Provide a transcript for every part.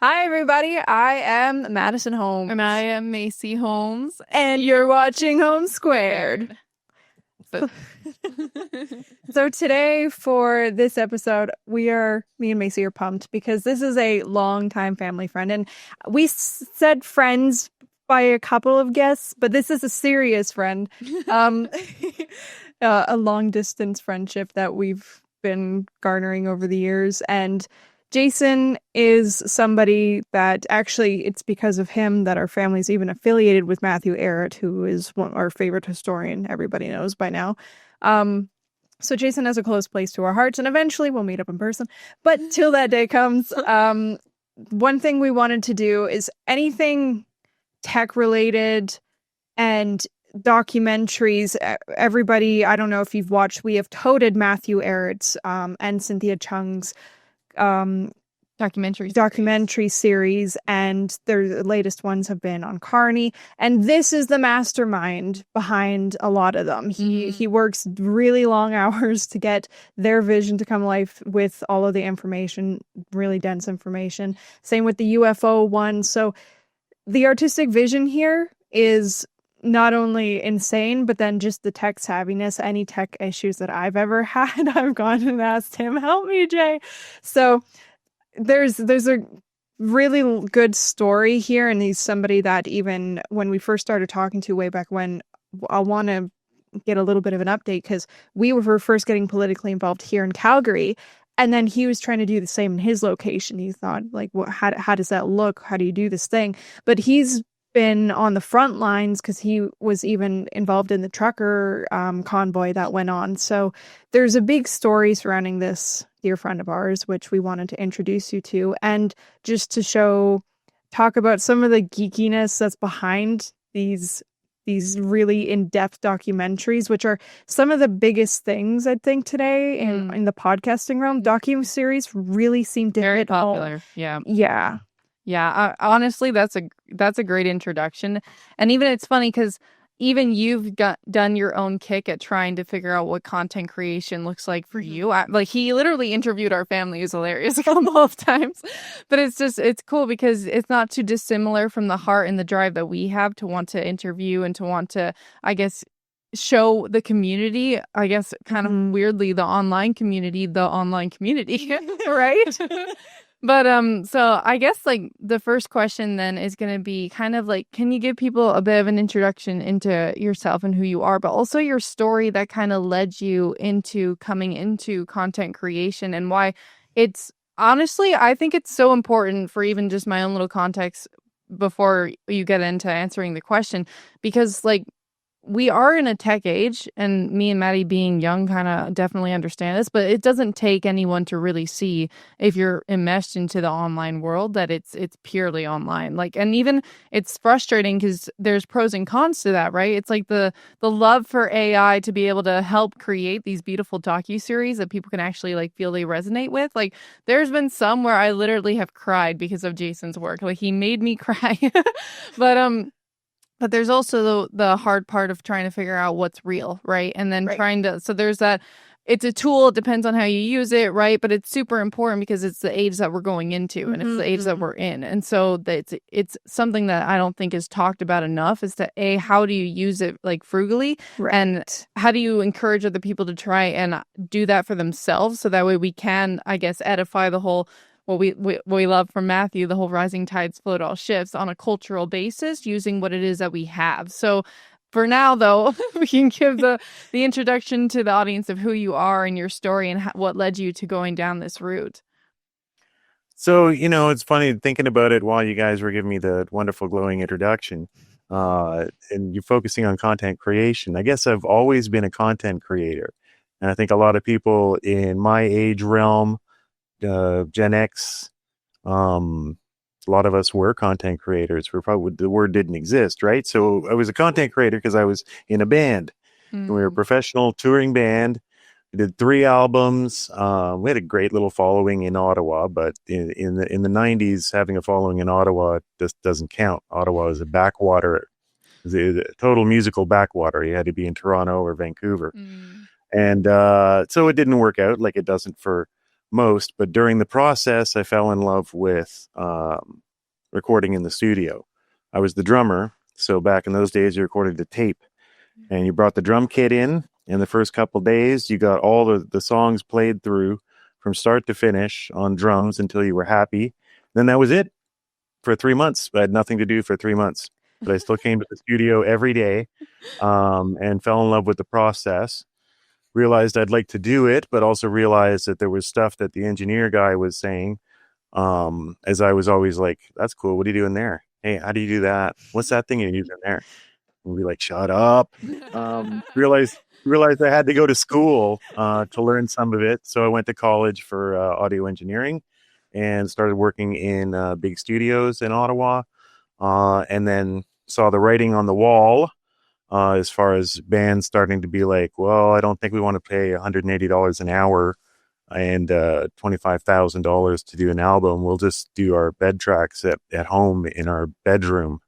Hi, everybody. I am Madison Holmes. And I am Macy Holmes. And you're watching Holmes². So, So today for this episode, me and Macy are pumped because this is a longtime family friend. And we said friends by a couple of guests, but this is a serious friend. Um, a long distance friendship that we've been garnering over the years. And Jason is somebody that actually it's because of him that our family's even affiliated with Matthew Ehret, who is our favorite historian. Everybody knows by now. So Jason has a close place to our hearts, and eventually we'll meet up in person. But till that day comes, one thing we wanted to do is anything tech related and documentaries. Everybody, I don't know if you've watched, we have toted Matthew Ehret's and Cynthia Chung's documentary series, and their latest ones have been on Carney, and this is the mastermind behind a lot of them. He works really long hours to get their vision to come to life with all of the information, really dense information. Same with the UFO one. So the artistic vision here is not only insane, but then just the tech savviness. Any tech issues that I've ever had, I've gone and asked him, help me, Jay. So there's a really good story here, and he's somebody that even when we first started talking to way back when, I want to get a little bit of an update because we were first getting politically involved here in Calgary, and then he was trying to do the same in his location. He thought, like, how does that look? How do you do this thing? But he's been on the front lines because he was even involved in the trucker convoy that went on. So there's a big story surrounding this dear friend of ours, which we wanted to introduce you to, and just to talk about some of the geekiness that's behind these really in-depth documentaries, which are some of the biggest things I think today in the podcasting realm. Docu-series really seem to very hit popular. Yeah. Yeah. Honestly, that's a great introduction. And even it's funny because even you've done your own kick at trying to figure out what content creation looks like for you. Like he literally interviewed our family. It was hilarious a couple of times. But it's cool because it's not too dissimilar from the heart and the drive that we have to want to interview and to want to, I guess, show the community, I guess, kind of weirdly, the online community, right? But so I guess like the first question then is going to be kind of like, can you give people a bit of an introduction into yourself and who you are, but also your story that kind of led you into coming into content creation, and why it's honestly, I think it's so important for even just my own little context before you get into answering the question, because like we are in a tech age, and me and Maddie being young kind of definitely understand this, but it doesn't take anyone to really see if you're enmeshed into the online world that it's purely online. Like, and even it's frustrating because there's pros and cons to that, right? It's like the love for AI to be able to help create these beautiful docuseries that people can actually like feel they resonate with. Like there's been some where I literally have cried because of Jason's work. Like he made me cry. But there's also the hard part of trying to figure out what's real, right? And then so there's that, it's a tool, it depends on how you use it, right? But it's super important because it's the age that we're going into, and it's the age that we're in. And so it's something that I don't think is talked about enough, is to how do you use it like frugally? Right. And how do you encourage other people to try and do that for themselves? So that way we can, I guess, edify the whole, what we love from Matthew, the whole rising tides float all ships, on a cultural basis, using what it is that we have. So for now, though, we can give the introduction to the audience of who you are and your story and what led you to going down this route. So, it's funny thinking about it while you guys were giving me the wonderful glowing introduction, and you're focusing on content creation. I guess I've always been a content creator. And I think a lot of people in my age realm, Gen X, a lot of us were content creators. The word didn't exist, right? So I was a content creator because I was in a band. We were a professional touring band. We did 3 albums. We had a great little following in Ottawa, but in the 90s, having a following in Ottawa just doesn't count. Ottawa is a backwater, a total musical backwater. You had to be in Toronto or Vancouver. And so it didn't work out like it doesn't for most, but during the process, I fell in love with recording in the studio. I was the drummer, so back in those days, you recorded the tape, and you brought the drum kit in. In the first couple days, you got all the songs played through from start to finish on drums until you were happy. Then that was it for 3 months. I had nothing to do for 3 months, but I still came to the studio every day, and fell in love with the process. Realized I'd like to do it, but also realized that there was stuff that the engineer guy was saying, as I was always like, that's cool. What are you doing there? Hey, how do you do that? What's that thing you're using there? And we like, shut up. Realized I had to go to school to learn some of it. So I went to college for audio engineering and started working in big studios in Ottawa, and then saw the writing on the wall as far as bands starting to be like, well, I don't think we want to pay $180 an hour and $25,000 to do an album. We'll just do our bed tracks at home in our bedroom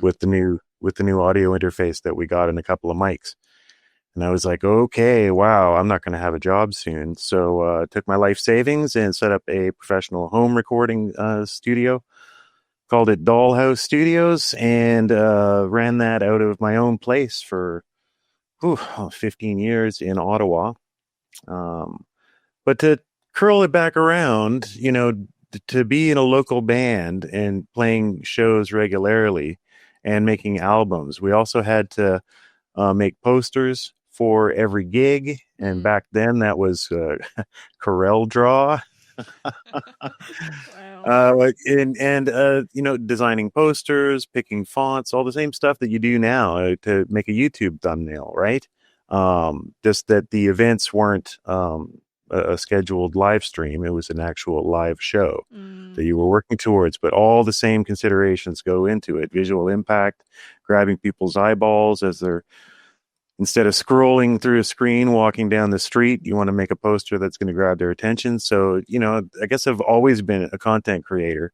with the new audio interface that we got and a couple of mics. And I was like, okay, wow, I'm not going to have a job soon. So took my life savings and set up a professional home recording studio, called it Dahls Studios, and ran that out of my own place for 15 years in Ottawa. But to curl it back around, to be in a local band and playing shows regularly and making albums, we also had to make posters for every gig. And back then that was Corel Draw. Wow. Designing posters, picking fonts, all the same stuff that you do now to make a YouTube thumbnail, right? Just that the events weren't a scheduled live stream. It was an actual live show that you were working towards, but all the same considerations go into it. Visual impact, grabbing people's eyeballs as they're, instead of scrolling through a screen, walking down the street, you want to make a poster that's going to grab their attention. So, I guess I've always been a content creator.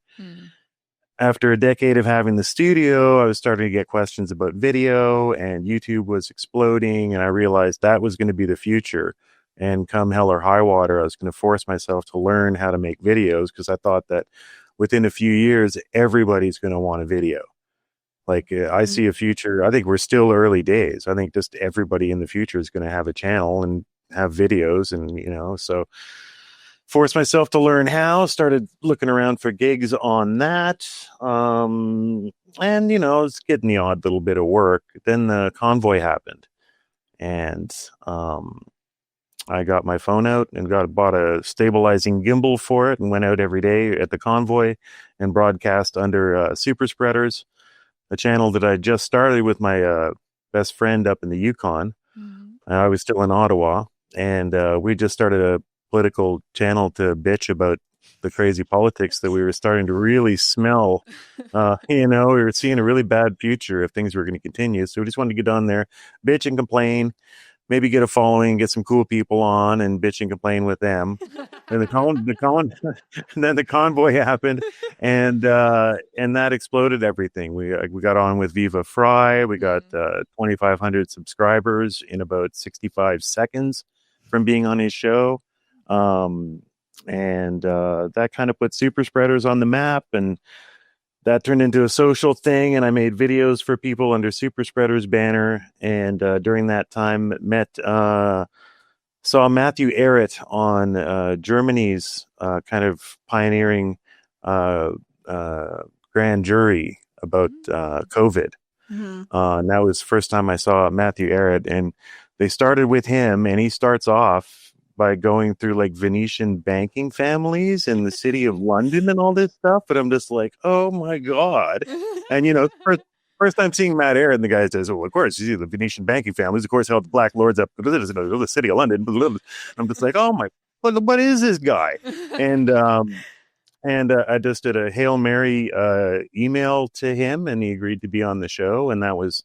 After a decade of having the studio, I was starting to get questions about video, and YouTube was exploding. And I realized that was going to be the future. And come hell or high water, I was going to force myself to learn how to make videos, because I thought that within a few years, everybody's going to want a video. Like I see a future. I think we're still early days. I think just everybody in the future is going to have a channel and have videos, and so forced myself to learn how. Started looking around for gigs on that, and it's getting the odd little bit of work. Then the convoy happened, and I got my phone out and bought a stabilizing gimbal for it, and went out every day at the convoy and broadcast under Super Spreaders, a channel that I just started with my best friend up in the Yukon. I was still in Ottawa, and we just started a political channel to bitch about the crazy politics that we were starting to really smell. We were seeing a really bad future if things were going to continue. So we just wanted to get on there, bitch and complain, maybe get a following, get some cool people on and bitch and complain with them. And then the convoy happened, and that exploded everything. We got on with Viva Fry. We got 2,500 subscribers in about 65 seconds from being on his show. And that kind of put Super Spreaders on the map, and that turned into a social thing, and I made videos for people under Super Spreaders banner. And during that time, saw Matthew Ehret on Germany's kind of pioneering grand jury about COVID. And that was the first time I saw Matthew Ehret, and they started with him, and he starts off by going through like Venetian banking families in the city of London and all this stuff. But I'm just like, oh my God. And, first time seeing Matt Ehret, and the guy says, well, of course, you see the Venetian banking families, of course, held the black lords up to the city of London. I'm just like, oh my, what is this guy? And I just did a Hail Mary email to him, and he agreed to be on the show. And that was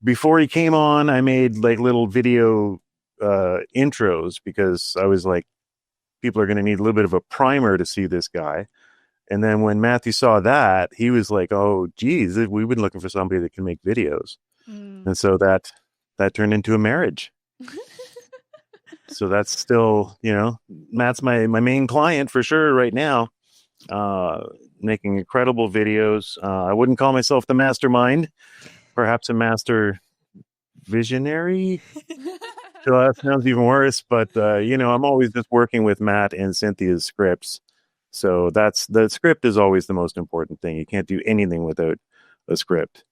before he came on. I made like little video intros, because I was like, people are going to need a little bit of a primer to see this guy. And then when Matthew saw that, he was like, oh geez, we've been looking for somebody that can make videos. And so that turned into a marriage. So that's still, Matt's my main client for sure right now. Making incredible videos. I wouldn't call myself the mastermind, perhaps a master visionary. So that sounds even worse, but I'm always just working with Matt and Cynthia's scripts. So the script is always the most important thing. You can't do anything without a script.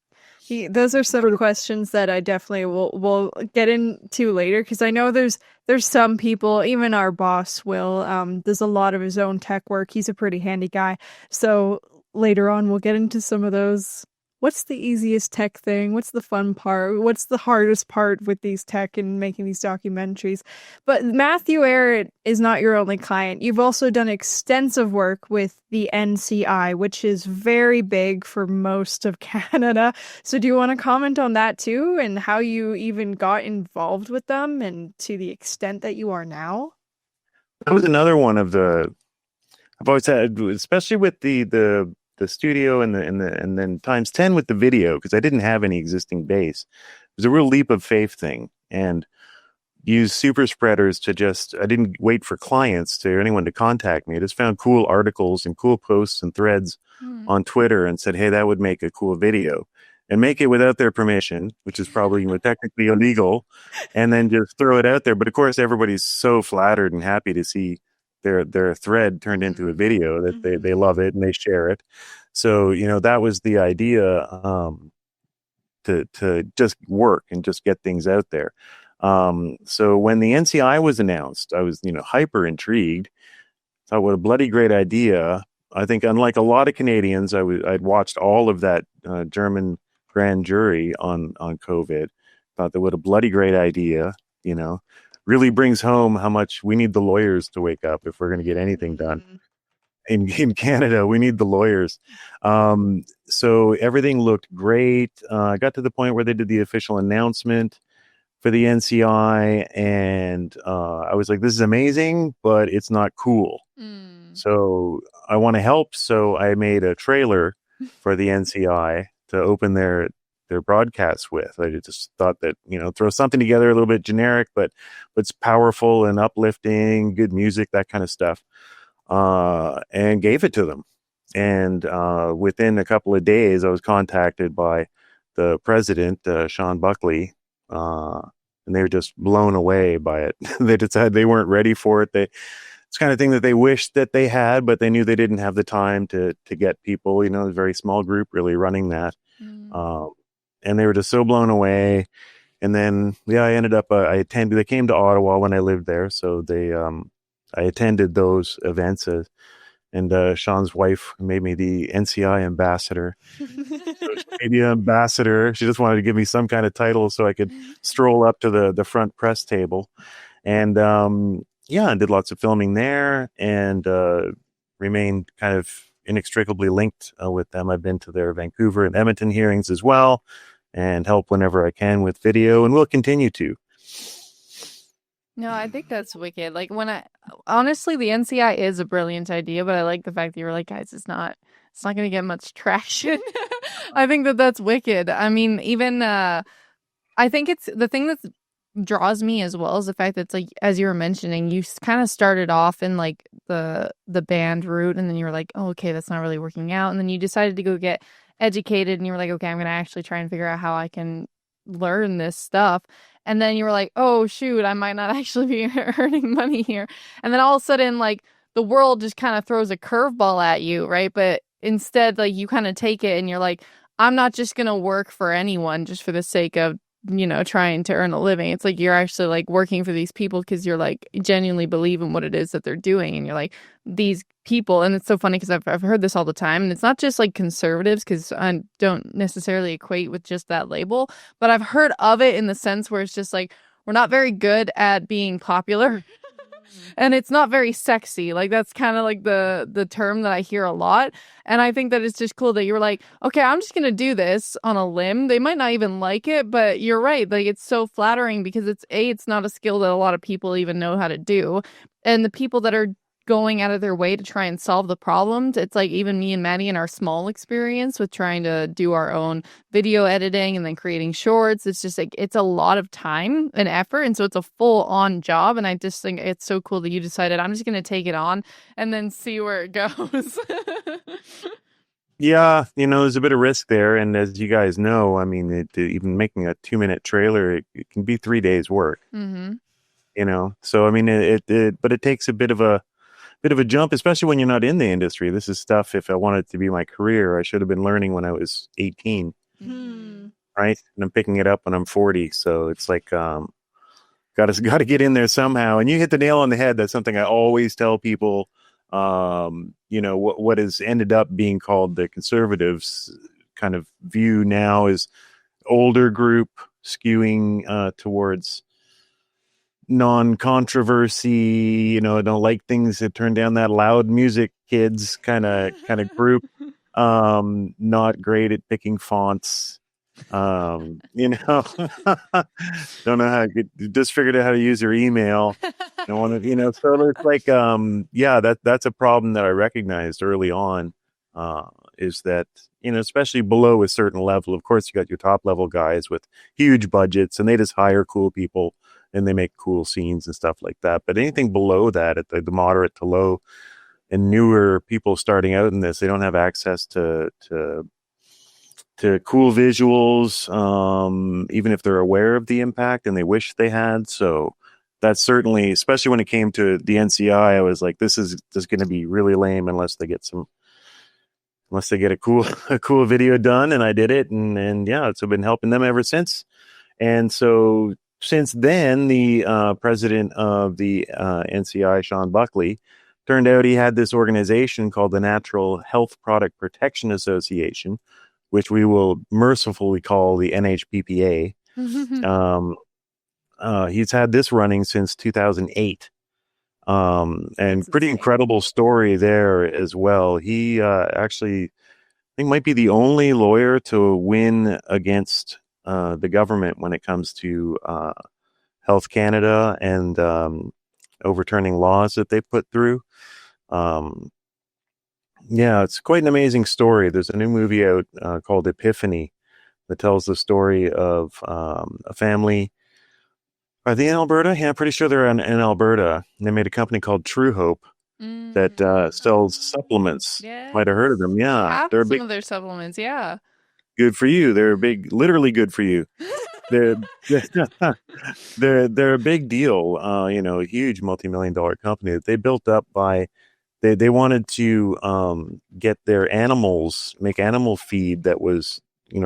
Those are some questions that I definitely will get into later, because I know there's some people, even our boss will, does a lot of his own tech work. He's a pretty handy guy. So later on, we'll get into some of those. What's the easiest tech thing? What's the fun part? What's the hardest part with these tech and making these documentaries? But Matthew Arrett is not your only client. You've also done extensive work with the NCI, which is very big for most of Canada. So do you want to comment on that too, and how you even got involved with them and to the extent that you are now? That was another one of I've always had, especially with the studio and then times 10 with the video, because I didn't have any existing base. It was a real leap of faith thing, and use super spreaders I didn't wait for clients or anyone to contact me. I just found cool articles and cool posts and threads on Twitter and said, hey, that would make a cool video, and make it without their permission, which is probably technically illegal, and then just throw it out there. But of course, everybody's so flattered and happy to see their thread turned into a video that they love it and they share it. So, that was the idea, to just work and just get things out there. So when the NCI was announced, I was, hyper intrigued. Thought, what a bloody great idea. I think, unlike a lot of Canadians, I'd watched all of that German grand jury on COVID. Thought that what a bloody great idea, really brings home how much we need the lawyers to wake up if we're going to get anything done. In Canada, we need the lawyers. So everything looked great. I got to the point where they did the official announcement for the NCI, and I was like, this is amazing, but it's not cool. So I want to help. So I made a trailer for the NCI to open their broadcasts with. I just thought that, throw something together a little bit generic, but it's powerful and uplifting, good music, that kind of stuff. And gave it to them. And within a couple of days, I was contacted by the president, Sean Buckley, and they were just blown away by it. They decided they weren't ready for it. It's kind of thing that they wished that they had, but they knew they didn't have the time to get people, a very small group really running that. And they were just so blown away. And then, I ended up, they came to Ottawa when I lived there. So I attended those events, and Sean's wife made me the NCI Ambassador. Media Ambassador. She just wanted to give me some kind of title so I could stroll up to the front press table. And I did lots of filming there, and remained kind of inextricably linked with them. I've been to their Vancouver and Edmonton hearings as well, and help whenever I can with video, and will continue to. No, I think that's wicked. Like, honestly, the NCI is a brilliant idea, but I like the fact that you were like, guys, it's not going to get much traction. I think that's wicked. I mean, even, I think it's the thing that draws me as well is the fact that it's like, as you were mentioning, you kind of started off in like the band route, and then you were like, oh, okay, that's not really working out. And then you decided to go get educated, and you were like, okay, I'm going to actually try and figure out how I can learn this stuff. And then you were like, oh shoot, I might not actually be earning money here. And then all of a sudden, like, the world just kind of throws a curveball at you, right? But instead, like, you kind of take it and you're like, I'm not just gonna work for anyone just for the sake of, trying to earn a living. It's like you're actually like working for these people because you're like genuinely believe in what it is that they're doing, and you're like, these people. And it's so funny because I've heard this all the time, and it's not just like conservatives, because I don't necessarily equate with just that label, but I've heard of it in the sense where it's just like, we're not very good at being popular. And it's not very sexy. Like, that's kind of like the term that I hear a lot. And I think that it's just cool that you were like, okay, I'm just going to do this on a limb. They might not even like it, but you're right. Like, it's so flattering because it's not a skill that a lot of people even know how to do. And the people that are going out of their way to try and solve the problems. It's like even me and Maddie in our small experience with trying to do our own video editing and then creating shorts. It's just like it's a lot of time and effort. And so it's a full on job. And I just think it's so cool that you decided I'm just going to take it on and then see where it goes. Yeah, there's a bit of risk there. And as you guys know, I mean, even making a 2-minute trailer, it can be 3 days work. Mm-hmm. So I mean, but it takes a bit of a jump, especially when you're not in the industry. This is stuff, if I wanted it to be my career, I should have been learning when I was 18, right? And I'm picking it up when I'm 40. So it's like, got to get in there somehow. And you hit the nail on the head. That's something I always tell people. What has ended up being called the conservatives kind of view now is older group skewing towards non-controversy, don't like things that turn down that loud music kids kind of group. Not great at picking fonts. Don't know how just figured out how to use your email. I want to, so it's like, that's a problem that I recognized early on, is that, especially below a certain level, of course, you got your top level guys with huge budgets and they just hire cool people and they make cool scenes and stuff like that. But anything below that, at the moderate to low and newer people starting out in this, they don't have access to cool visuals, even if they're aware of the impact and they wish they had. So that's certainly, especially when it came to the NCI, I was like, this is just going to be really lame unless they get a cool video done. And I did it. And yeah, it's been helping them ever since. And so since then, the president of the NCI, Sean Buckley, turned out he had this organization called the Natural Health Product Protection Association, which we will mercifully call the NHPPA. He's had this running since 2008. And that's pretty insane. Incredible story there as well. He actually, I think, might be the only lawyer to win against the government when it comes to Health Canada and overturning laws that they put through. Yeah, it's quite an amazing story. There's a new movie out called Epiphany that tells the story of a family. Are they in Alberta? Yeah, I'm pretty sure they're in Alberta. And they made a company called True Hope that sells supplements. Yeah. Might have heard of them. Yeah, they're some of their supplements. Yeah, good for you. They're literally good for you. They're a big deal. A huge multi-million-dollar company that they built up by. They wanted to get their animals, make animal feed that was,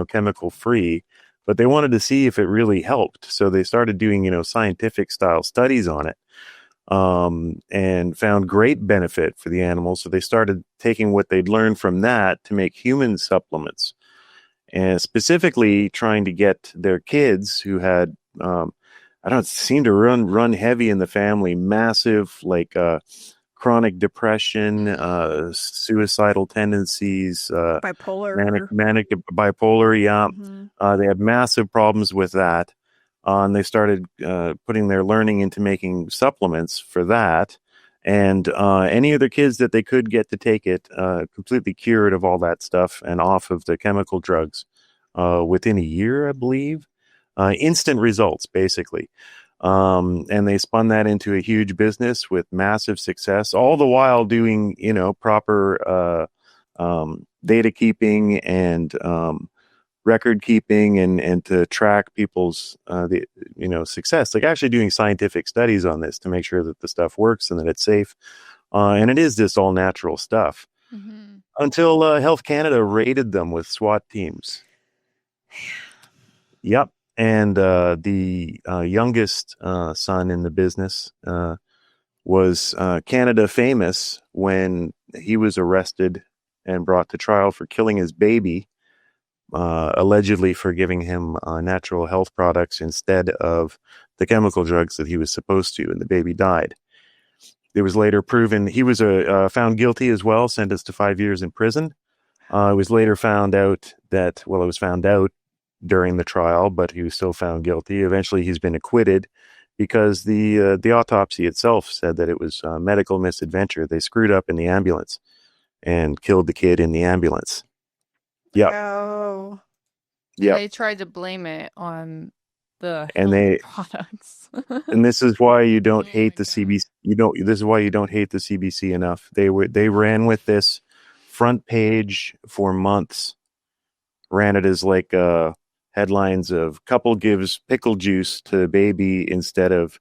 chemical free, but they wanted to see if it really helped. So they started doing, scientific style studies on it, and found great benefit for the animals. So they started taking what they'd learned from that to make human supplements, and specifically trying to get their kids who had, seem to run heavy in the family, massive, chronic depression, suicidal tendencies, bipolar, manic bipolar. Yeah. Mm-hmm. They had massive problems with that. And they started putting their learning into making supplements for that. And any of their kids that they could get to take it, completely cured of all that stuff and off of the chemical drugs within a year, I believe. Instant results, basically. And they spun that into a huge business with massive success, all the while doing, proper data keeping and record keeping and to track people's success, like actually doing scientific studies on this to make sure that the stuff works and that it's safe. And it is this all natural stuff until Health Canada raided them with SWAT teams. Yep. And the youngest son in the business was Canada famous when he was arrested and brought to trial for killing his baby, allegedly for giving him natural health products instead of the chemical drugs that he was supposed to, and the baby died. It was later proven he was found guilty as well, sentenced to 5 years in prison. It was later found out that, it was found out during the trial, but he was still found guilty. Eventually, he's been acquitted, because the autopsy itself said that it was a medical misadventure. They screwed up in the ambulance and killed the kid in the ambulance. Yep. Oh. Yep. They tried to blame it on the And healthy products. and this is why you don't Oh hate my the God. CBC. This is why you don't hate the CBC enough. They ran with this front page for months. Ran it as like headlines of couple gives pickle juice to baby instead of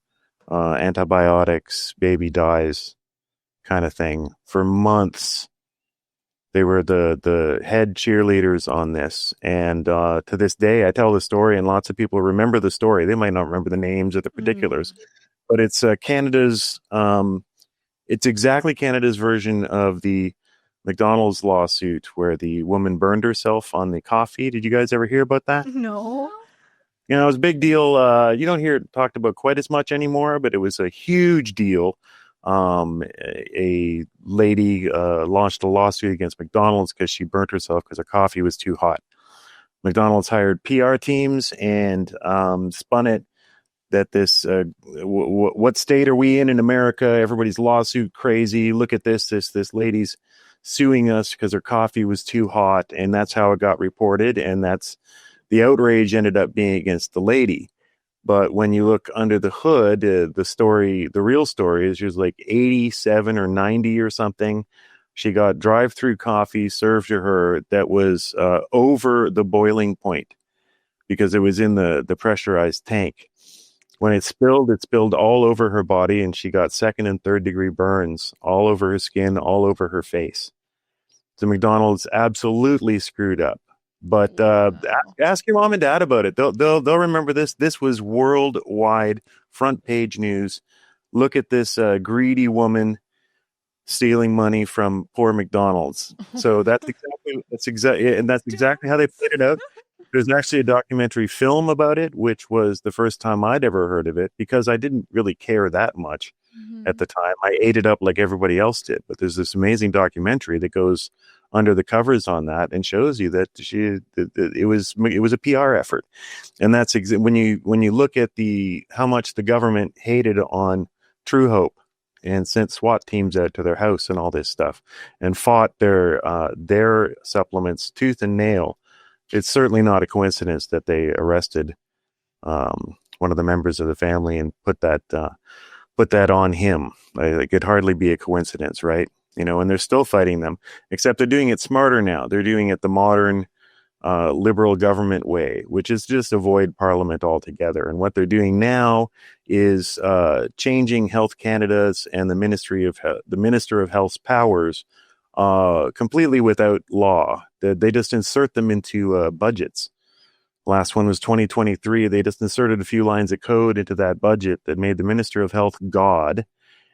antibiotics, baby dies, kind of thing for months. They were the head cheerleaders on this, and to this day, I tell the story, and lots of people remember the story. They might not remember the names or the particulars, but it's Canada's. It's exactly Canada's version of the McDonald's lawsuit where the woman burned herself on the coffee. Did you guys ever hear about that? No. You know, it was a big deal. You don't hear it talked about quite as much anymore, but it was a huge deal. A lady launched a lawsuit against McDonald's because she burnt herself because her coffee was too hot. McDonald's hired PR teams and spun it that this what state are we in America? Everybody's lawsuit crazy. Look at this lady's suing us because her coffee was too hot, and that's how it got reported, and that's the outrage ended up being against the lady. But when you look under the hood, the real story is she was like 87 or 90 or something. She got drive-through coffee served to her that was over the boiling point because it was in the pressurized tank. When it spilled all over her body, and she got second and third degree burns all over her skin, all over her face. So McDonald's absolutely screwed up. But ask your mom and dad about it. They'll remember this. This was worldwide front page news. Look at this greedy woman stealing money from poor McDonald's. So that's exactly how they played it out. There's actually a documentary film about it, which was the first time I'd ever heard of it because I didn't really care that much at the time. I ate it up like everybody else did. But there's this amazing documentary that goes under the covers on that and shows you that it was a PR effort. And that's when you look at how much the government hated on True Hope and sent SWAT teams out to their house and all this stuff and fought their supplements tooth and nail. It's certainly not a coincidence that they arrested one of the members of the family and put that on him. It could hardly be a coincidence, right? You know, and they're still fighting them, except they're doing it smarter now. They're doing it the modern liberal government way, which is just avoid Parliament altogether. And what they're doing now is changing Health Canada's and the Minister of Health's powers completely without law. They just insert them into budgets. Last one was 2023. They just inserted a few lines of code into that budget that made the Minister of Health God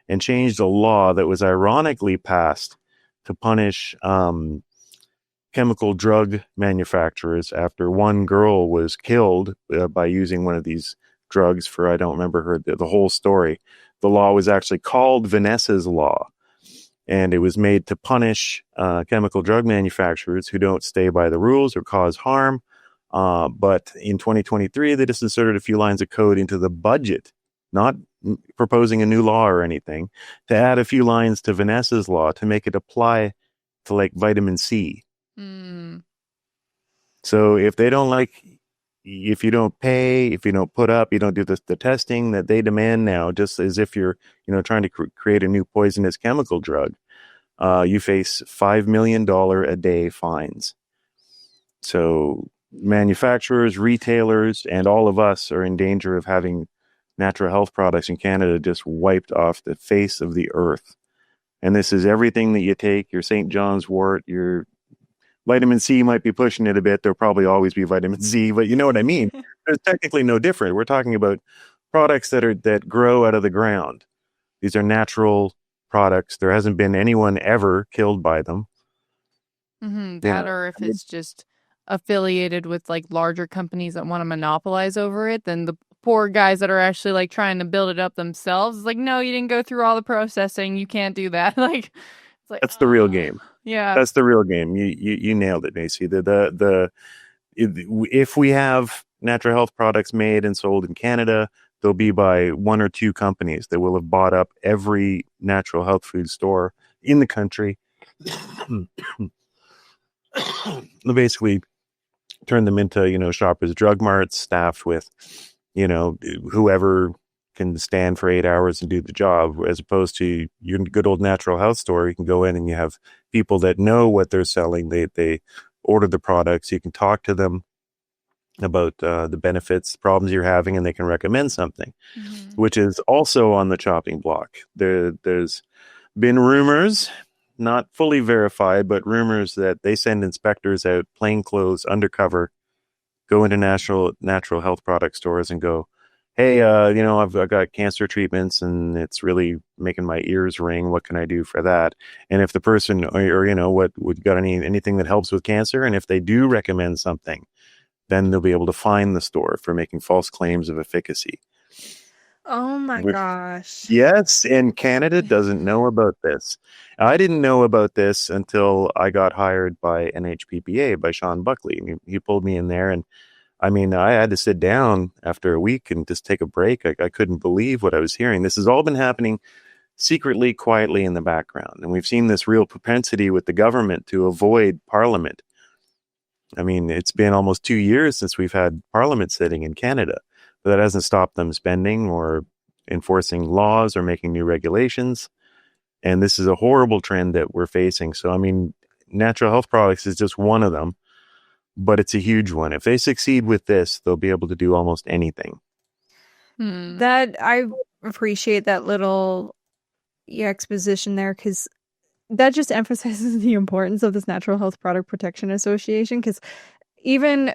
and changed a law that was ironically passed to punish chemical drug manufacturers after one girl was killed by using one of these drugs for, I don't remember the whole story. The law was actually called Vanessa's Law. And it was made to punish chemical drug manufacturers who don't stay by the rules or cause harm. But in 2023, they just inserted a few lines of code into the budget, not proposing a new law or anything, to add a few lines to Vanessa's Law to make it apply to like vitamin C. So if they don't if you don't pay, if you don't put up, you don't do the testing that they demand now, just as if you're, trying to create a new poisonous chemical drug, you face $5 million a day fines. So manufacturers, retailers, and all of us are in danger of having natural health products in Canada just wiped off the face of the earth. And this is everything that you take, your St. John's wort, your vitamin C might be pushing it a bit. There'll probably always be vitamin C, but you know what I mean? There's technically no different. We're talking about products that grow out of the ground. These are natural products. There hasn't been anyone ever killed by them. Or if it's just affiliated with like larger companies that want to monopolize over it, then the poor guys that are actually like trying to build it up themselves is like, no, you didn't go through all the processing. You can't do that. Like, it's like, that's the real game. Yeah, that's the real game. You nailed it, Macy. If we have natural health products made and sold in Canada, they'll be by one or two companies that will have bought up every natural health food store in the country. They'll basically turn them into, Shoppers Drug Marts staffed with, whoever can stand for 8 hours and do the job, as opposed to your good old natural health store. You can go in and you have people that know what they're selling. They order the products. You can talk to them about the benefits, problems you're having, and they can recommend something, which is also on the chopping block. There's been rumors, not fully verified, but rumors that they send inspectors out, plainclothes, undercover, go into natural health product stores and go, hey, I've got cancer treatments and it's really making my ears ring. What can I do for that? And if the person or what would got anything that helps with cancer, and if they do recommend something, then they'll be able to fine the store for making false claims of efficacy. Oh my gosh. Yes, and Canada doesn't know about this. I didn't know about this until I got hired by NHPPA, by Sean Buckley. He pulled me in there, and I had to sit down after a week and just take a break. I couldn't believe what I was hearing. This has all been happening secretly, quietly in the background. And we've seen this real propensity with the government to avoid Parliament. It's been almost 2 years since we've had Parliament sitting in Canada, but that hasn't stopped them spending or enforcing laws or making new regulations. And this is a horrible trend that we're facing. So, natural health products is just one of them, but it's a huge one. If they succeed with this, they'll be able to do almost anything. That I appreciate that little exposition there, because that just emphasizes the importance of this Natural Health Product Protection Association, because even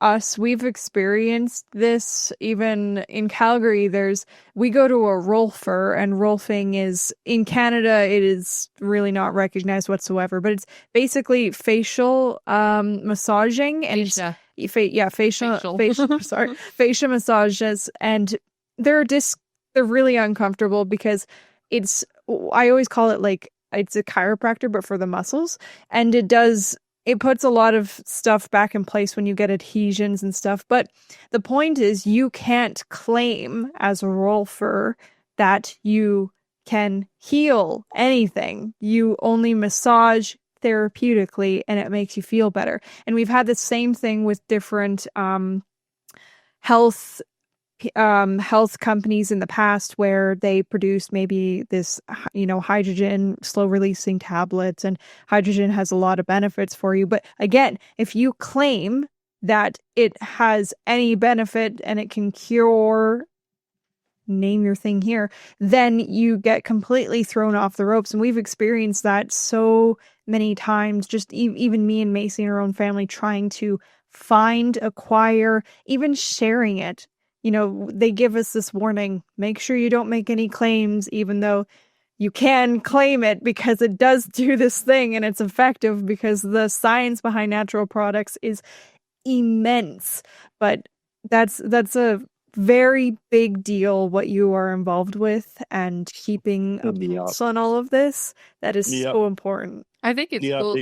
us, we've experienced this. Even in Calgary, we go to a rolfer, and rolfing is, in Canada, it is really not recognized whatsoever, but it's basically facial massaging and facial massages, and they're really uncomfortable because I always call it like it's a chiropractor but for the muscles, and it puts a lot of stuff back in place when you get adhesions and stuff. But the point is, you can't claim as a rolfer that you can heal anything. You only massage therapeutically, and it makes you feel better. And we've had the same thing with different health companies in the past, where they produce maybe this, hydrogen slow releasing tablets, and hydrogen has a lot of benefits for you. But again, if you claim that it has any benefit and it can cure, name your thing here, then you get completely thrown off the ropes. And we've experienced that so many times, just even me and Macy and our own family, trying to find, acquire, even sharing it. They give us this warning: make sure you don't make any claims, even though you can claim it, because it does do this thing and it's effective, because the science behind natural products is immense. But that's a very big deal what you are involved with, and keeping a pulse on all of this. That is so important. I think it's cool.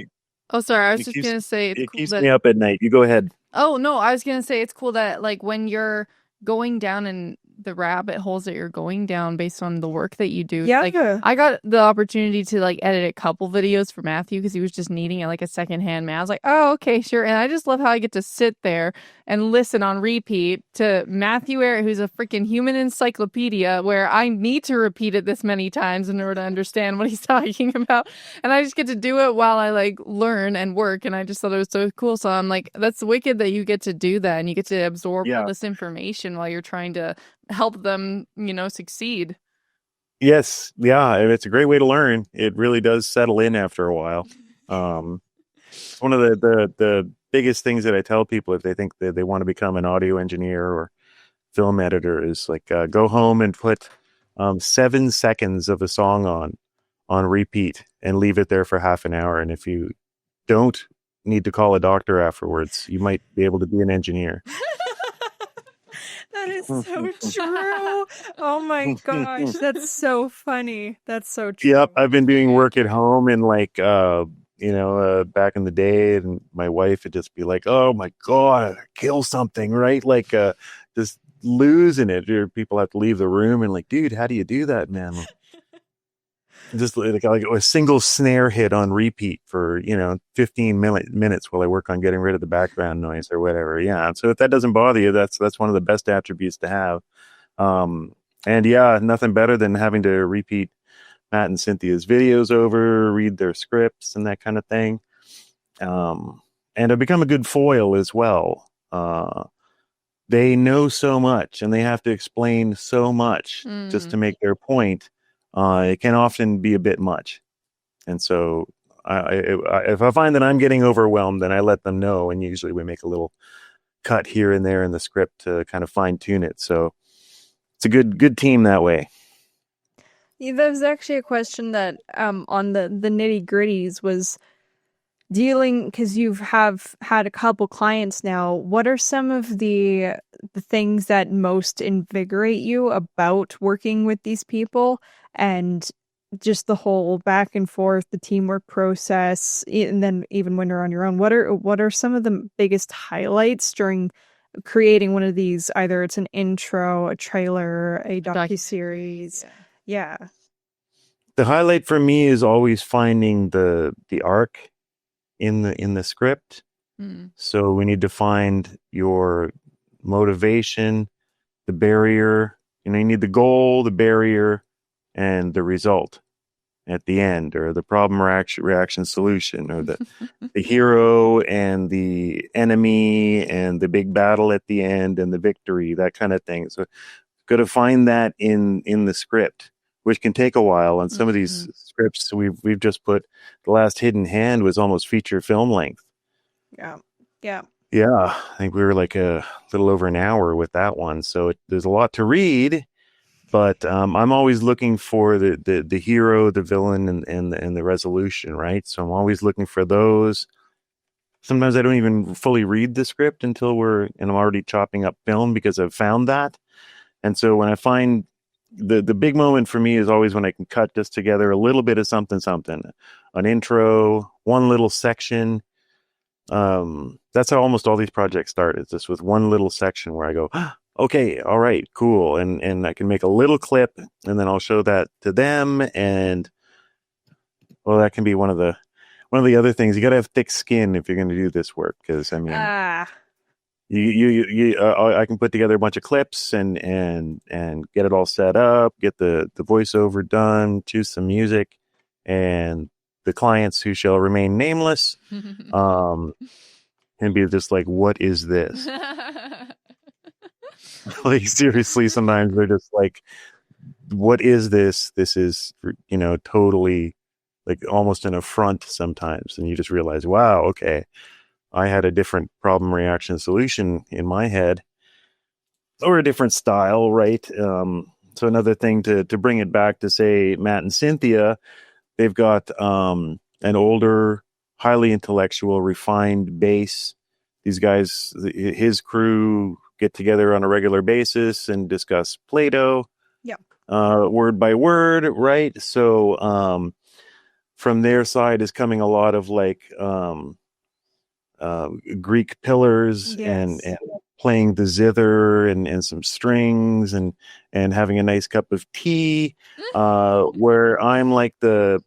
Sorry, I was just going to say it keeps me up at night. You go ahead. Oh, no, I was going to say it's cool that, like, when you're going down in the rabbit holes that you're going down based on the work that you do. Yeah. Like, I got the opportunity to edit a couple videos for Matthew because he was just needing a secondhand man. I was like, oh, okay, sure. And I just love how I get to sit there and listen on repeat to Matthew Eric, who's a freaking human encyclopedia, where I need to repeat it this many times in order to understand what he's talking about. And I just get to do it while I learn and work. And I just thought it was so cool. So I'm like, that's wicked that you get to do that and you get to absorb all this information while you're trying to help them, succeed. Yes. Yeah. It's a great way to learn. It really does settle in after a while. One of the biggest things that I tell people if they think that they want to become an audio engineer or film editor is go home and put 7 seconds of a song on repeat and leave it there for half an hour. And if you don't need to call a doctor afterwards, you might be able to be an engineer. That is so true. Oh my gosh, that's so funny. That's so true. Yep, I've been doing work at home, and back in the day, and my wife would just be like, "Oh my god, kill something!" Right? Just losing it, or people have to leave the room and like, dude, how do you do that, man? Just like a single snare hit on repeat for 15 minutes while I work on getting rid of the background noise or whatever. Yeah, so if that doesn't bother you, that's one of the best attributes to have. And yeah, nothing better than having to repeat Matt and Cynthia's videos over, read their scripts and that kind of thing. And to become a good foil as well. They know so much and they have to explain so much just to make their point. It can often be a bit much. And so if I find that I'm getting overwhelmed, then I let them know. And usually we make a little cut here and there in the script to kind of fine tune it. So it's a good team that way. Yeah, there's actually a question that on the nitty gritties was dealing, because you've had a couple clients now. What are some of the things that most invigorate you about working with these people, and just the whole back and forth, the teamwork process, and then even when you're on your own? What are some of the biggest highlights during creating one of these? Either it's an intro, a trailer, a docuseries. Yeah. The highlight for me is always finding the arc in the script. So we need to find your motivation, the barrier. You need the goal, the barrier, and the result at the end, or the problem reaction solution, or the hero and the enemy, and the big battle at the end, and the victory, that kind of thing. So got to find that in the script, which can take a while. On some of these scripts we've just put, The Last Hidden Hand was almost feature film length. Yeah. I think we were like a little over an hour with that one. So there's a lot to read, but I'm always looking for the hero, the villain, and the resolution, right? So I'm always looking for those. Sometimes I don't even fully read the script until I'm already chopping up film, because I've found that. And so when I find the big moment for me is always when I can cut just together a little bit of something, an intro, one little section. That's how almost all these projects start. It's just with one little section where I go, okay, all right, cool. And I can make a little clip, and then I'll show that to them. And well, that can be one of the other things. You got to have thick skin if you're going to do this work. Cause I mean, I can put together a bunch of clips and get it all set up, get the voiceover done, choose some music, and the clients, who shall remain nameless, and be just like, what is this? Like, seriously, sometimes they're just like, what is this? This is, totally like almost an affront sometimes. And you just realize, wow, okay, I had a different problem reaction solution in my head, or a different style, right? So another thing to bring it back to, say, Matt and Cynthia, they've got an older, highly intellectual, refined base. These guys, his crew, get together on a regular basis and discuss Plato, word by word, right? So from their side is coming a lot of like Greek pillars, and playing the zither and some strings, and having a nice cup of tea, where I'm like I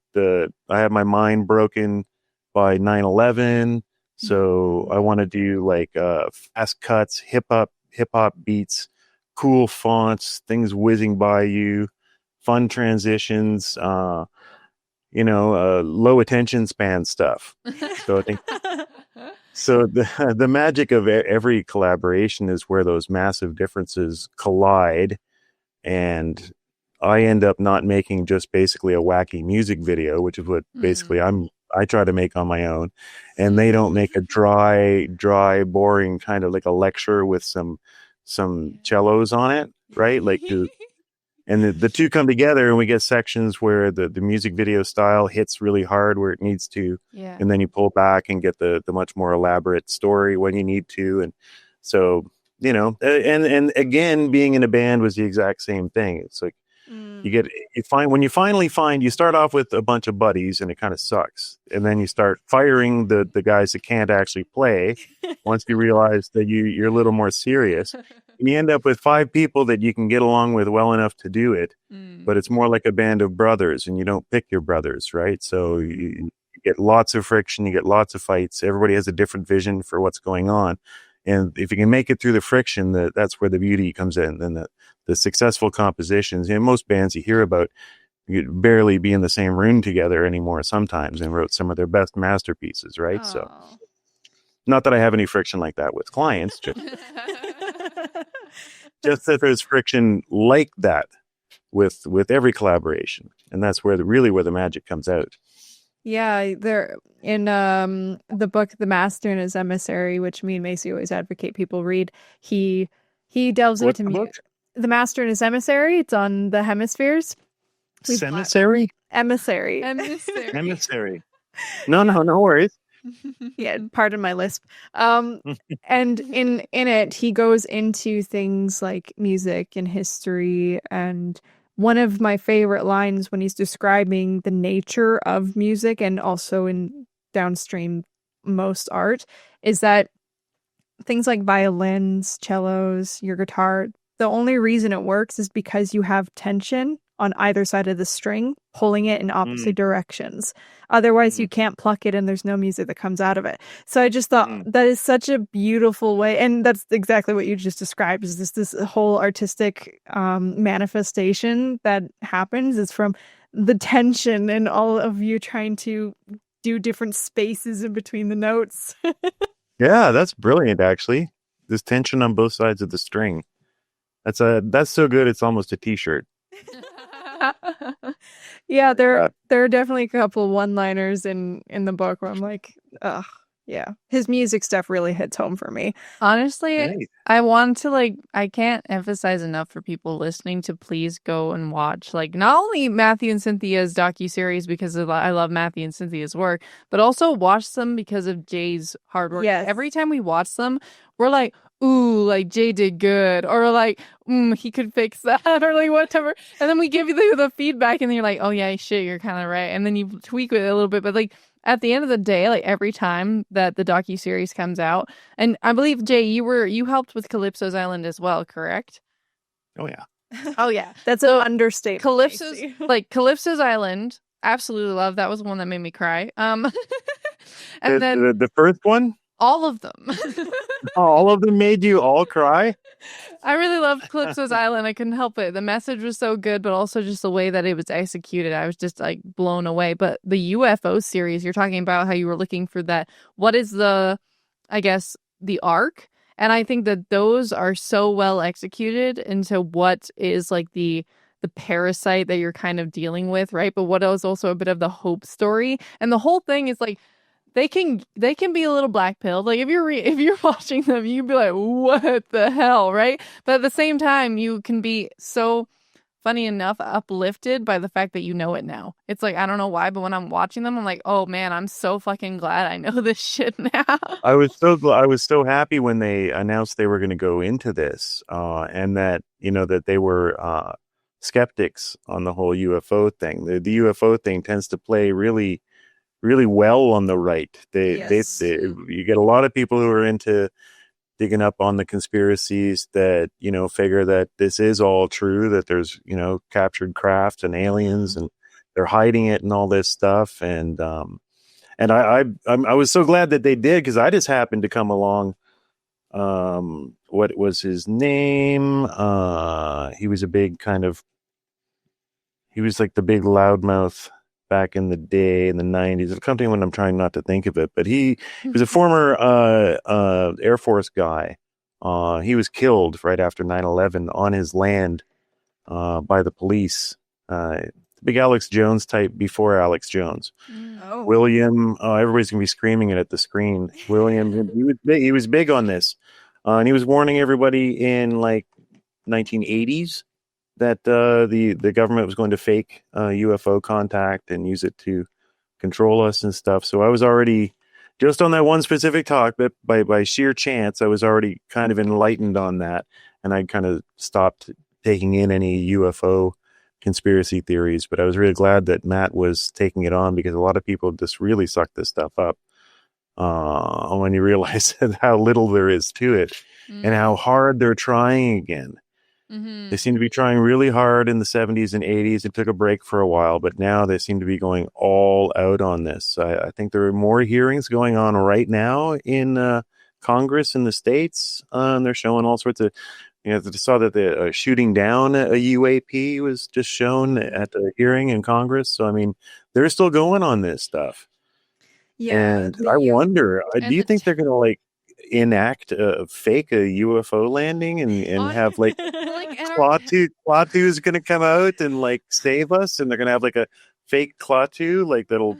have my mind broken by 9/11, so I want to do like fast cuts, hip hop beats, cool fonts, things whizzing by you, fun transitions, low attention span stuff. So I think so the magic of every collaboration is where those massive differences collide, and I end up not making just basically a wacky music video, which is what basically I try to make on my own, and they don't make a dry, boring kind of like a lecture with some cellos on it, right? Like, and the two come together, and we get sections where the music video style hits really hard where it needs to, and then you pull back and get the much more elaborate story when you need to. And so, and again, being in a band was the exact same thing. It's like, when you finally find, you start off with a bunch of buddies and it kind of sucks, and then you start firing the guys that can't actually play. Once you realize that you're a little more serious, you end up with 5 people that you can get along with well enough to do it, but it's more like a band of brothers, and you don't pick your brothers, right? So you get lots of friction, you get lots of fights. Everybody has a different vision for what's going on. And if you can make it through the friction, that's where the beauty comes in. And the successful compositions, most bands you hear about, you'd barely be in the same room together anymore sometimes, and wrote some of their best masterpieces, right? So, not that I have any friction like that with clients, just that there's friction like that with every collaboration, and that's where where the magic comes out. Yeah, there in the book The Master and His Emissary, which me and Macy always advocate people read, he delves into music. The Master and His Emissary, it's on the hemispheres. Emissary? Emissary. Emissary. No worries. Yeah, pardon my lisp. And in it, he goes into things like music and history. And one of my favorite lines when he's describing the nature of music and also in downstream most art is that things like violins, cellos, your guitar, the only reason it works is because you have tension on either side of the string, pulling it in opposite directions. Otherwise, you can't pluck it and there's no music that comes out of it. So I just thought that is such a beautiful way. And that's exactly what you just described, is this whole artistic manifestation that happens is from the tension and all of you trying to do different spaces in between the notes. Yeah, that's brilliant, actually. This tension on both sides of the string. That's so good, it's almost a t-shirt. Yeah, there are definitely a couple one-liners in the book where I'm like, ugh, yeah. His music stuff really hits home for me. Honestly, Nice. I can't emphasize enough for people listening to please go and watch, not only Matthew and Cynthia's docuseries because I love Matthew and Cynthia's work, but also watch them because of Jay's hard work. Yes. Every time we watch them, we're like, ooh, Jay did good, or he could fix that, or whatever. And then we give you the feedback, and then you're like, oh yeah, shit, you're kind of right. And then you tweak it a little bit, but at the end of the day, every time that the docuseries comes out, and I believe Jay, you helped with Calypso's Island as well, correct? Oh yeah. Oh yeah, That's an understatement. Calypso's Island, absolutely love. That was the one that made me cry. And then the first one. All of them. All of them made you all cry? I really loved Calypso's Island. I couldn't help it. The message was so good, but also just the way that it was executed. I was just blown away. But the UFO series, you're talking about how you were looking for that. What is the arc? And I think that those are so well executed into what is the parasite that you're kind of dealing with, right? But what is also a bit of the hope story. And the whole thing is they can be a little black pilled. If you're watching them, you can be like, what the hell, right? But at the same time, you can be so, funny enough, uplifted by the fact that you know it now. It's I don't know why, but when I'm watching them, I'm like, oh man, I'm so fucking glad I know this shit now. I was so happy when they announced they were going to go into this, and that that they were skeptics on the whole UFO thing. The UFO thing tends to play really well on the right. You get a lot of people who are into digging up on the conspiracies that figure that this is all true, that there's captured craft and aliens and they're hiding it and all this stuff. And I was so glad that they did, because I just happened to come along. What was his name? He was like the big loudmouth back in the day in the 90s. It's something when I'm trying not to think of it, but he was a former Air Force guy. He was killed right after 9/11 on his land by the police. Big Alex Jones type before Alex Jones. Oh. William, everybody's gonna be screaming it at the screen. William, he was big on this, and he was warning everybody in 1980s that the government was going to fake UFO contact and use it to control us and stuff. So I was already just on that one specific talk, but by sheer chance, I was already kind of enlightened on that, and I kind of stopped taking in any UFO conspiracy theories. But I was really glad that Matt was taking it on, because a lot of people just really suck this stuff up. when you realize how little there is to it and how hard they're trying again. They seem to be trying really hard in the 70s and 80s. It took a break for a while, but now they seem to be going all out on this. I think there are more hearings going on right now in Congress in the States. And they're showing all sorts of, I saw that the shooting down a UAP was just shown at a hearing in Congress. So, I mean, they're still going on this stuff. Yeah, And I wonder, do you think they're going to like enact fake a UFO landing and have like Klaatu is going to come out and like save us, and they're going to have like a fake Klaatu like that'll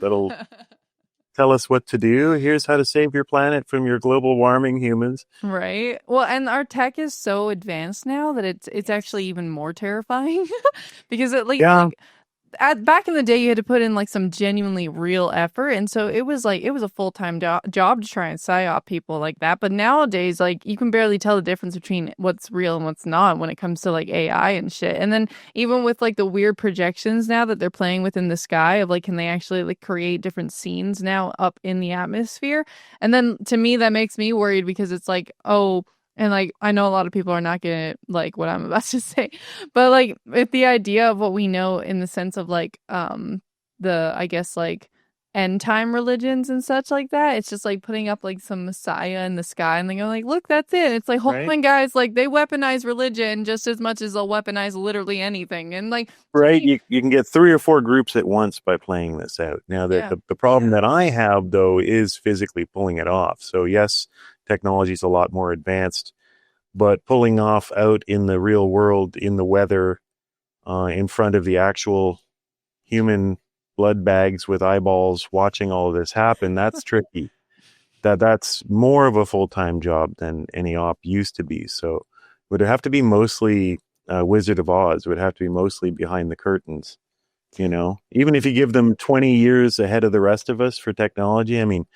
tell us what to do. Here's how to save your planet from your global warming humans. Right. Well, and our tech is so advanced now that it's actually even more terrifying because back in the day, you had to put in like some genuinely real effort, and so it was a full-time job to try and psyop people like that. But nowadays, like you can barely tell the difference between what's real and what's not when it comes to like AI and shit. And then even with like the weird projections now that they're playing with in the sky of like, can they actually like create different scenes now up in the atmosphere? And then to me, that makes me worried because it's like, oh. And like I know a lot of people are not gonna like what I'm about to say, but like with the idea of what we know in the sense of like the I guess like end time religions and such like that, it's just like putting up like some messiah in the sky and they go like, look, that's it. It's like, hold on, guys, like they weaponize religion just as much as they'll weaponize literally anything. And like you can get 3 or 4 groups at once by playing this out. Now the problem that I have though is physically pulling it off. So yes, technology is a lot more advanced, but pulling off out in the real world, in the weather, in front of the actual human blood bags with eyeballs watching all of this happen, that's tricky. That's more of a full-time job than any op used to be. So would it have to be mostly Wizard of Oz? Would it have to be mostly behind the curtains? Even if you give them 20 years ahead of the rest of us for technology, I mean,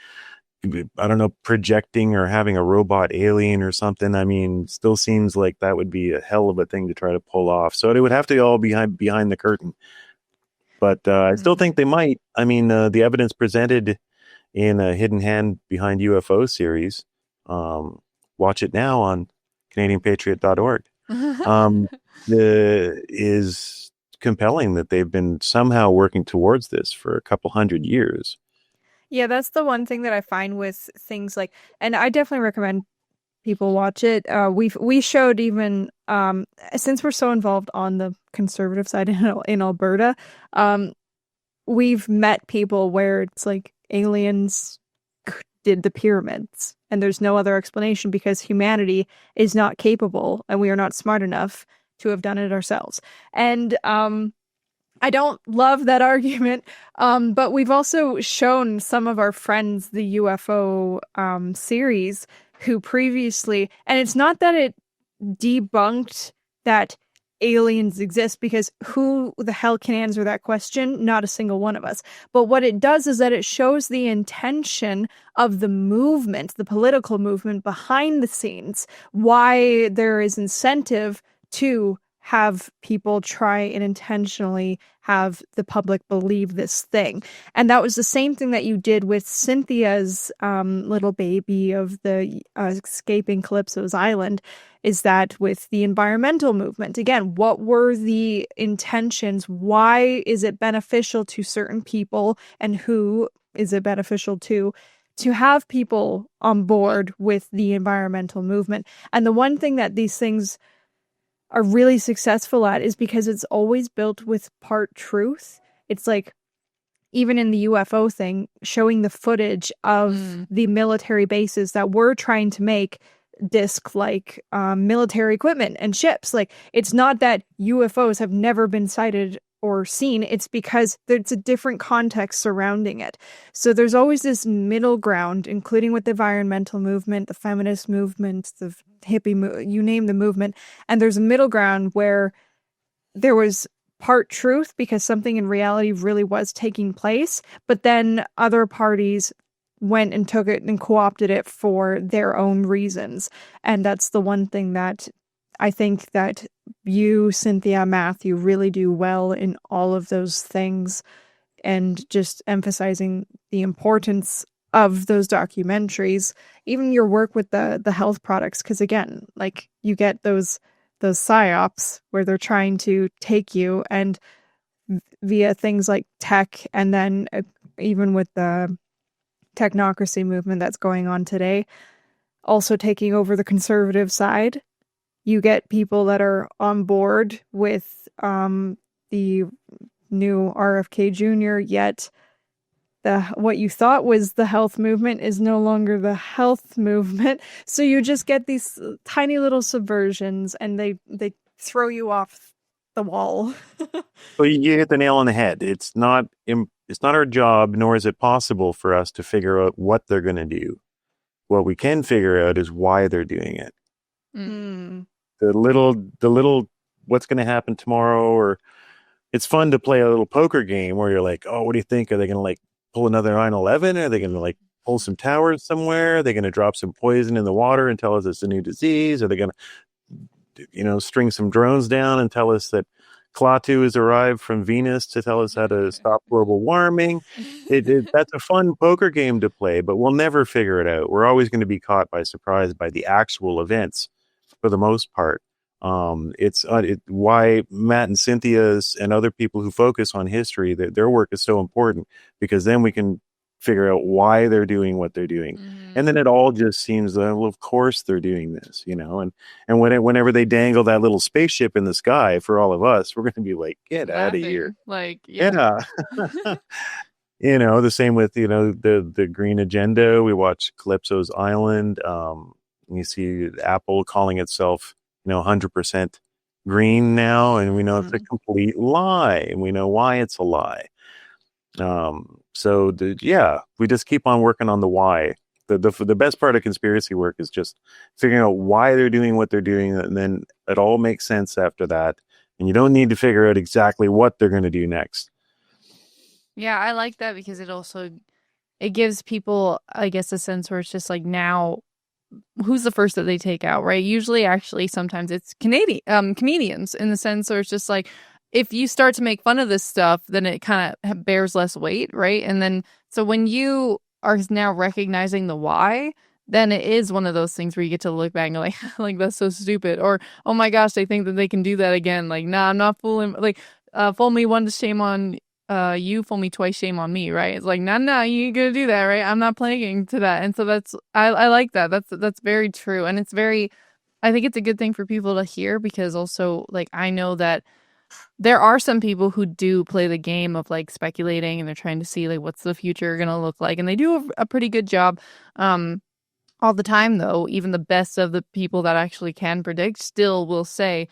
I don't know, projecting or having a robot alien or something. I mean, still seems like that would be a hell of a thing to try to pull off. So it would have to all be behind the curtain. But I still think they might. I mean, the evidence presented in a Hidden Hand Behind UFO series, watch it now on CanadianPatriot.org, is compelling that they've been somehow working towards this for a couple hundred years. Yeah, that's the one thing that I find with things like, and I definitely recommend people watch it. We showed even since we're so involved on the conservative side in Alberta, we've met people where it's like aliens did the pyramids, and there's no other explanation because humanity is not capable, and we are not smart enough to have done it ourselves. And I don't love that argument, but we've also shown some of our friends the UFO series who previously, and it's not that it debunked that aliens exist, because who the hell can answer that question? Not a single one of us. But what it does is that it shows the intention of the movement, the political movement behind the scenes, why there is incentive to have people try and intentionally have the public believe this thing. And that was the same thing that you did with Cynthia's little baby of the escaping Calypso's island, is that with the environmental movement. Again, what were the intentions? Why is it beneficial to certain people, and who is it beneficial to have people on board with the environmental movement? And the one thing that these things are really successful at is because it's always built with part truth. It's like, even in the UFO thing, showing the footage of the military bases that were trying to make disc-like military equipment and ships. Like, it's not that UFOs have never been sighted or seen, it's because there's a different context surrounding it. So there's always this middle ground, including with the environmental movement, the feminist movement, the hippie you name the movement, and there's a middle ground where there was part truth because something in reality really was taking place, but then other parties went and took it and co-opted it for their own reasons. And that's the one thing that I think that you, Cynthia, Matthew, really do well in all of those things, and just emphasizing the importance of those documentaries, even your work with the health products, because again, like you get those psyops where they're trying to take you, and via things like tech, and then even with the technocracy movement that's going on today, also taking over the conservative side, you get people that are on board with the new RFK Jr., yet what you thought was the health movement is no longer the health movement. So you just get these tiny little subversions, and they throw you off the wall. Well, you hit the nail on the head. It's not our job, nor is it possible for us to figure out what they're going to do. What we can figure out is why they're doing it. Mm. The little what's going to happen tomorrow, or it's fun to play a little poker game where you're like, oh, what do you think? Are they going to like pull another 9/11? Are they going to like pull some towers somewhere? Are they going to drop some poison in the water and tell us it's a new disease? Are they going to, string some drones down and tell us that Klaatu has arrived from Venus to tell us how to stop global warming? That's a fun poker game to play, but we'll never figure it out. We're always going to be caught by surprise by the actual events for the most part. It's why Matt and Cynthia's and other people who focus on history, their work is so important, because then we can figure out why they're doing what they're doing. And then it all just seems, well, of course they're doing this, and whenever they dangle that little spaceship in the sky for all of us, we're going to be like, get out of here. Like, yeah. The same with, the green agenda. We watch Calypso's Island. You see Apple calling itself 100% green now, and we know it's a complete lie, and we know why it's a lie. We just keep on working on the why. The best part of conspiracy work is just figuring out why they're doing what they're doing, and then it all makes sense after that, and you don't need to figure out exactly what they're going to do next. Yeah, I like that, because it gives people, I guess, a sense where it's just like, now who's the first that they take out, right? Usually, actually, sometimes it's comedians, in the sense where it's just like, if you start to make fun of this stuff, then it kind of bears less weight, right? And then, so when you are now recognizing the why, then it is one of those things where you get to look back and go like that's so stupid, or, oh my gosh, they think that they can do that again. Like, nah, I'm not fooling. Like, fool me once, shame on you, fool me twice, shame on me, right? It's like, nah, you ain't gonna do that, right? I'm not playing to that. And so I like that. That's very true. And I think it's a good thing for people to hear, because also, like, I know that there are some people who do play the game of like speculating, and they're trying to see like what's the future gonna look like, and they do a pretty good job all the time. Though even the best of the people that actually can predict still will say,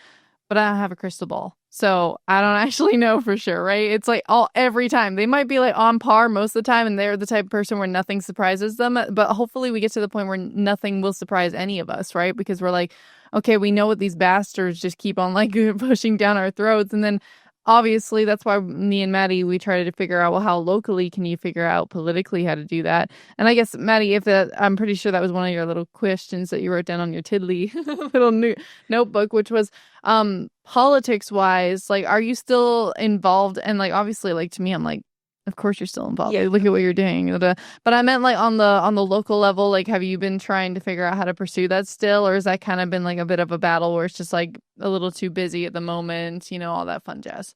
but I don't have a crystal ball, so I don't actually know for sure, right? It's like every time they might be like on par most of the time, and they're the type of person where nothing surprises them, but hopefully we get to the point where nothing will surprise any of us, right? Because we're like, okay, we know what these bastards just keep on like pushing down our throats. And then obviously that's why me and Maddie, we try to figure out, well, how locally can you figure out politically how to do that? And I guess, Maddie, I'm pretty sure that was one of your little questions that you wrote down on your Tiddly little notebook, which was politics wise, like, are you still involved? And like, obviously, like, to me, I'm like, of course you're still involved. Yeah. Look at what you're doing. But I meant like on the local level, like, have you been trying to figure out how to pursue that still, or has that kind of been like a bit of a battle where it's just like a little too busy at the moment, all that fun jazz?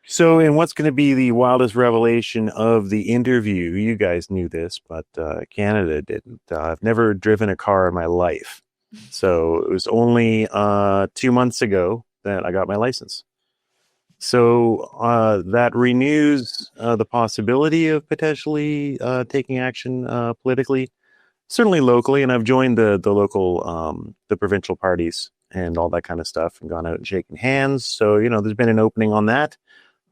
So, in what's going to be the wildest revelation of the interview, you guys knew this, but Canada didn't. I've never driven a car in my life. So it was only 2 months ago that I got my license. So that renews the possibility of potentially taking action politically, certainly locally. And I've joined the local, the provincial parties and all that kind of stuff, and gone out and shaken hands. So, there's been an opening on that.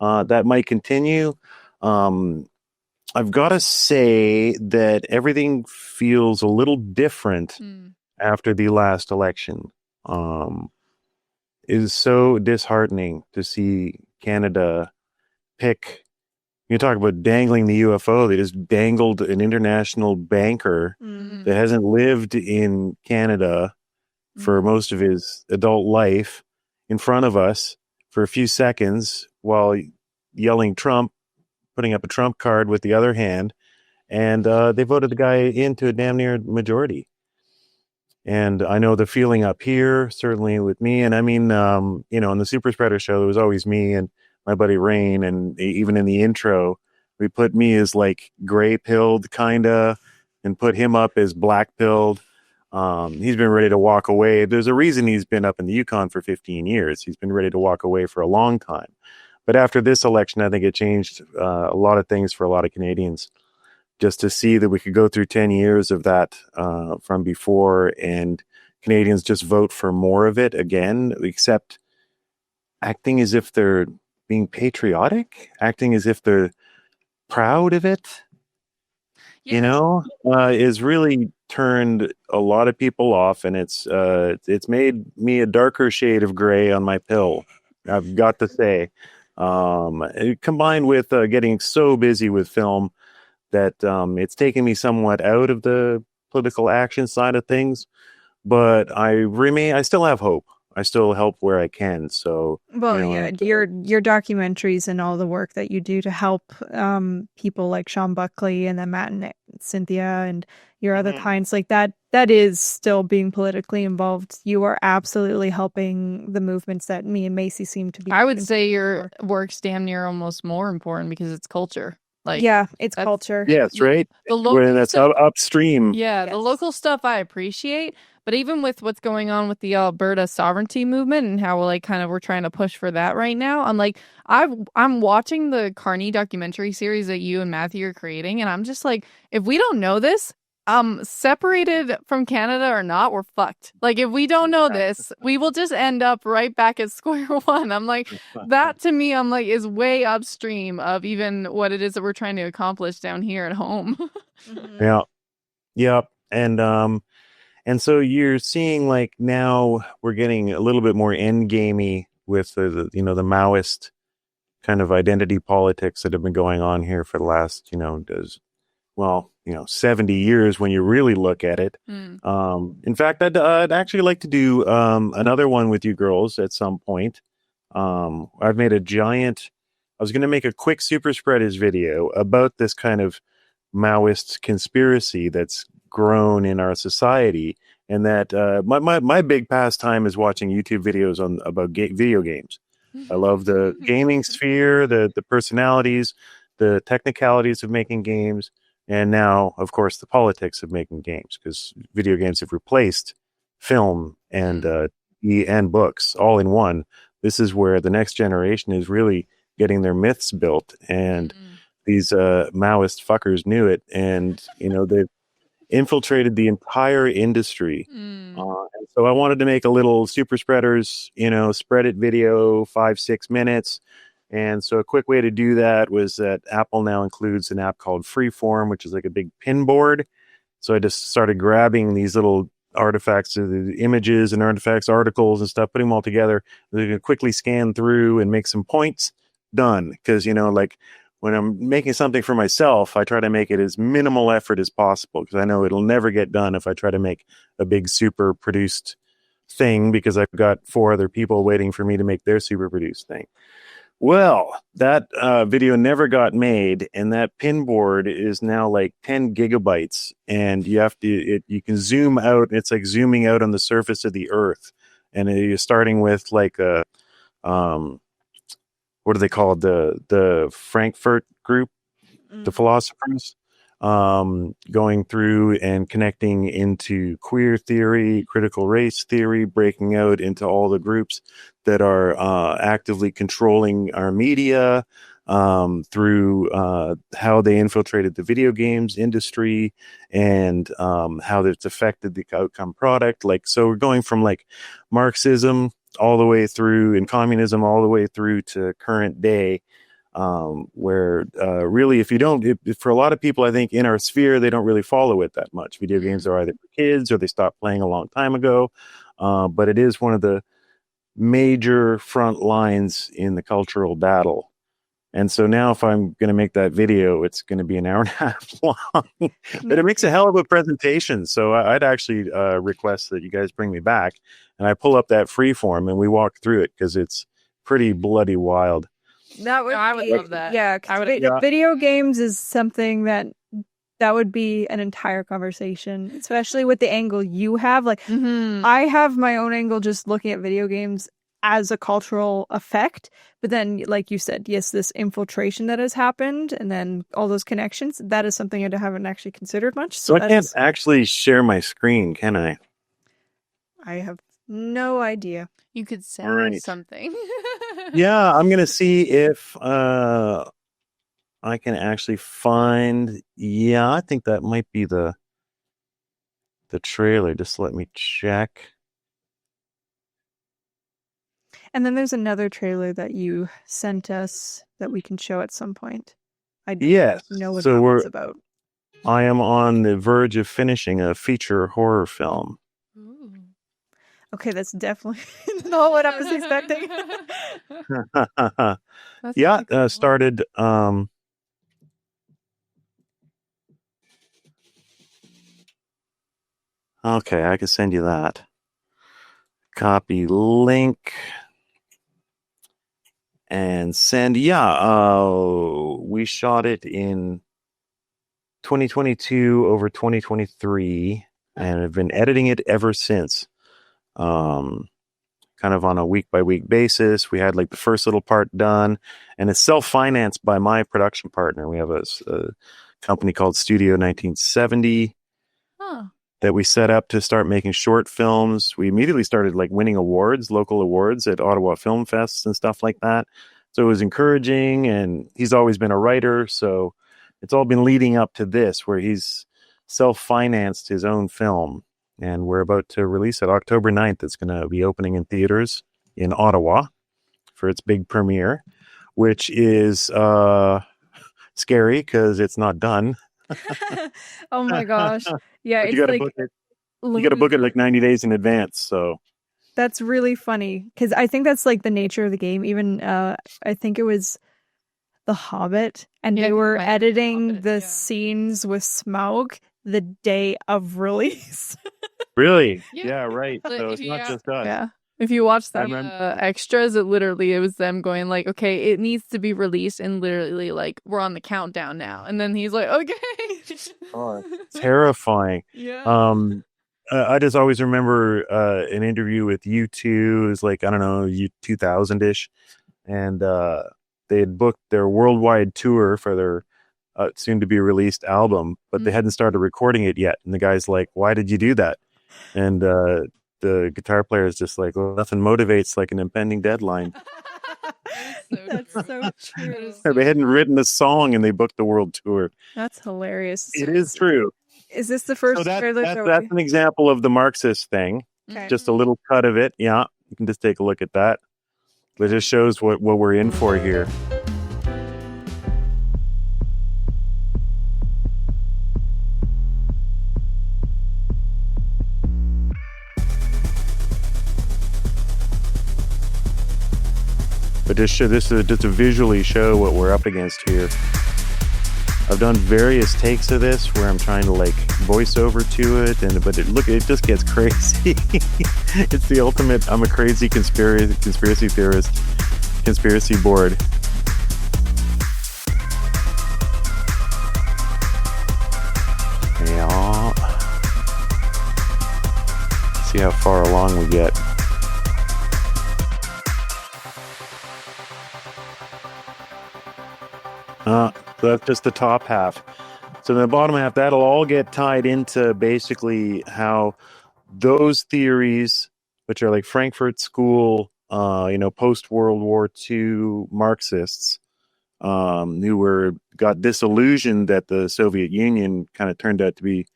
That might continue. I've got to say that everything feels a little different after the last election. It is so disheartening to see Canada pick. You talk about dangling the UFO. They just dangled an international banker that hasn't lived in Canada for most of his adult life in front of us for a few seconds while yelling Trump, putting up a Trump card with the other hand, and they voted the guy into a damn near majority. And I know the feeling up here, certainly with me. And I mean, you know, on the Super Spreader show, it was always me and my buddy Rain. And even in the intro, we put me as like gray pilled, kind of, and put him up as black pilled. He's been ready to walk away. There's a reason he's been up in the Yukon for 15 years. He's been ready to walk away for a long time. But after this election, I think it changed a lot of things for a lot of Canadians. Just to see that we could go through 10 years of that from before, and Canadians just vote for more of it again, except acting as if they're being patriotic, acting as if they're proud of it, Yeah. you know, is really turned a lot of people off, and it's made me a darker shade of gray on my pill, I've got to say. Combined with getting so busy with film, that it's taken me somewhat out of the political action side of things, but I still have hope. I still help where I can. So, Well, you know, yeah, your documentaries and all the work that you do to help people like Sean Buckley and then Matt and Cynthia and your other clients like that is still being politically involved. You are absolutely helping the movements that me and Macy seem to be. I would say your work's damn near almost more important because it's culture. Like, yeah, it's culture. yes, right. The When that's upstream. Yeah, the local stuff I appreciate, but even with what's going on with the Alberta sovereignty movement and how like kind of we're trying to push for that right now, I'm like I'm watching the Carney documentary series that you and Matthew are creating, and I'm just like, if we don't know this, separated from Canada or not, we're fucked. Like, if we don't know this, we will just end up right back at square one. I'm like, that to me, I'm like, is way upstream of even what it is that we're trying to accomplish down here at home. Yeah. And so you're seeing like now we're getting a little bit more end gamey with the Maoist kind of identity politics that have been going on here for the last 70 years when you really look at it. In fact, I'd actually like to do another one with you girls at some point. I was going to make a quick super spreaders video about this kind of Maoist conspiracy that's grown in our society, and that my big pastime is watching YouTube videos about video games. I love the gaming sphere, the personalities, the technicalities of making games, and now, of course, the politics of making games, because video games have replaced film and books all in one. This is where the next generation is really getting their myths built, and these Maoist fuckers knew it, and they've infiltrated the entire industry. And so I wanted to make a little super spreaders, spread it video, 5-6 minutes. And so a quick way to do that was that Apple now includes an app called Freeform, which is like a big pin board. So I just started grabbing these little artifacts, the images and artifacts, articles and stuff, putting them all together. They can quickly scan through and make some points. Done. Because, like when I'm making something for myself, I try to make it as minimal effort as possible, because I know it'll never get done if I try to make a big super produced thing, because I've got 4 other people waiting for me to make their super produced thing. Well, that video never got made, and that pin board is now like 10 gigabytes, and you can zoom out. It's like zooming out on the surface of the earth, and you're starting with like a what are they called? The Frankfurt group, the philosophers, going through and connecting into queer theory, critical race theory, breaking out into all the groups that are actively controlling our media, through how they infiltrated the video games industry, and how it's affected the outcome product. Like, so we're going from like Marxism all the way through, and communism all the way through to current day, where really, if for a lot of people, I think in our sphere, they don't really follow it that much. Video games are either for kids or they stopped playing a long time ago, but it is one of the major front lines in the cultural battle. And so now if I'm going to make that video, it's going to be an hour and a half long, but it makes a hell of a presentation. So I'd actually request that you guys bring me back and I pull up that Freeform and we walk through it, because it's pretty bloody wild. I would love that. Yeah, video games is something that that would be an entire conversation, especially with the angle you have. Like, Mhm. I have my own angle just looking at video games as a cultural effect. But then, like you said, yes, this infiltration that has happened and then all those connections, that is something I haven't actually considered much. So I can't actually share my screen, can I? I have no idea. You could say Right. something. Yeah, I'm gonna see if I can actually find. Yeah, I think that might be the trailer. Just let me check. And then there's another trailer that you sent us that we can show at some point. I don't Yes. know what So that one's about. I am on the verge of finishing a feature horror film. Ooh. Okay, that's definitely not what I was expecting. That's Yeah, pretty cool. started. Okay, I can send you that. Copy link and send. Yeah, we shot it in 2022 over 2023, and I've been editing it ever since. Kind of on a week by week basis. We had like the first little part done, and it's self-financed by my production partner. We have a company called Studio 1970 that we set up to start making short films. We immediately started like winning awards, local awards at Ottawa Film Fests and stuff like that. So it was encouraging, and he's always been a writer. So it's all been leading up to this, where he's self-financed his own film. And we're about to release it October 9th. It's going to be opening in theaters in Ottawa for its big premiere, which is scary because it's not done. Oh my gosh. Yeah, But it's you gotta like book it. You got to book it like 90 days in advance. So that's really funny because I think that's like the nature of the game. Even I think it was The Hobbit, and Yeah, they were might have been editing Hobbit, the yeah. scenes with Smaug the day of release. really, Yeah. yeah, right. But So if it's you- not yeah. just us. Yeah. If you watch I the remember- extras, it was them going like, okay, it needs to be released, and literally like, we're on the countdown now. And then he's like, okay. Oh, terrifying. Yeah. I just always remember an interview with U2. It was like, I don't know, 2000-ish. And they had booked their worldwide tour for their soon to be released album, but they hadn't started recording it yet. And the guy's like, why did you do that? And the guitar player is just like, well, nothing motivates like an impending deadline. That's so true. They hadn't written a song and they booked the world tour. That's hilarious. It is true. Is this the first So trailer? that's an example of the Marxist thing. Okay. Just a little cut of it. Yeah, you can just take a look at that. It just shows what we're in for here. But this is just to visually show what we're up against here. I've done various takes of this where I'm trying to like voice over to it, but it just gets crazy. It's the ultimate. I'm a crazy conspiracy theorist, conspiracy board. Yeah. See how far along we get. So that's just the top half. So the bottom half, that'll all get tied into basically how those theories, which are like Frankfurt School, post World War II Marxists, who got disillusioned that the Soviet Union kind of turned out to be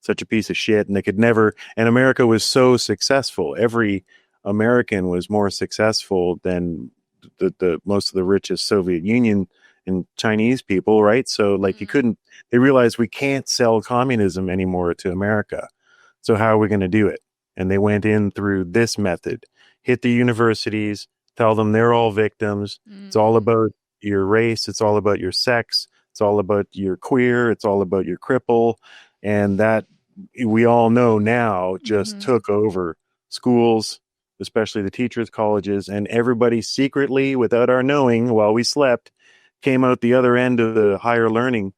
such a piece of shit, and they could never. And America was so successful. Every American was more successful than the most of the richest Soviet Union and Chinese people, right? So like they realized we can't sell communism anymore to America. So how are we going to do it? And they went in through this method, hit the universities, tell them they're all victims. It's all about your race. It's all about your sex. It's all about your queer. It's all about your cripple. And that we all know now just took over schools, especially the teachers' colleges, and everybody secretly, without our knowing, while we slept, came out the other end of the higher learning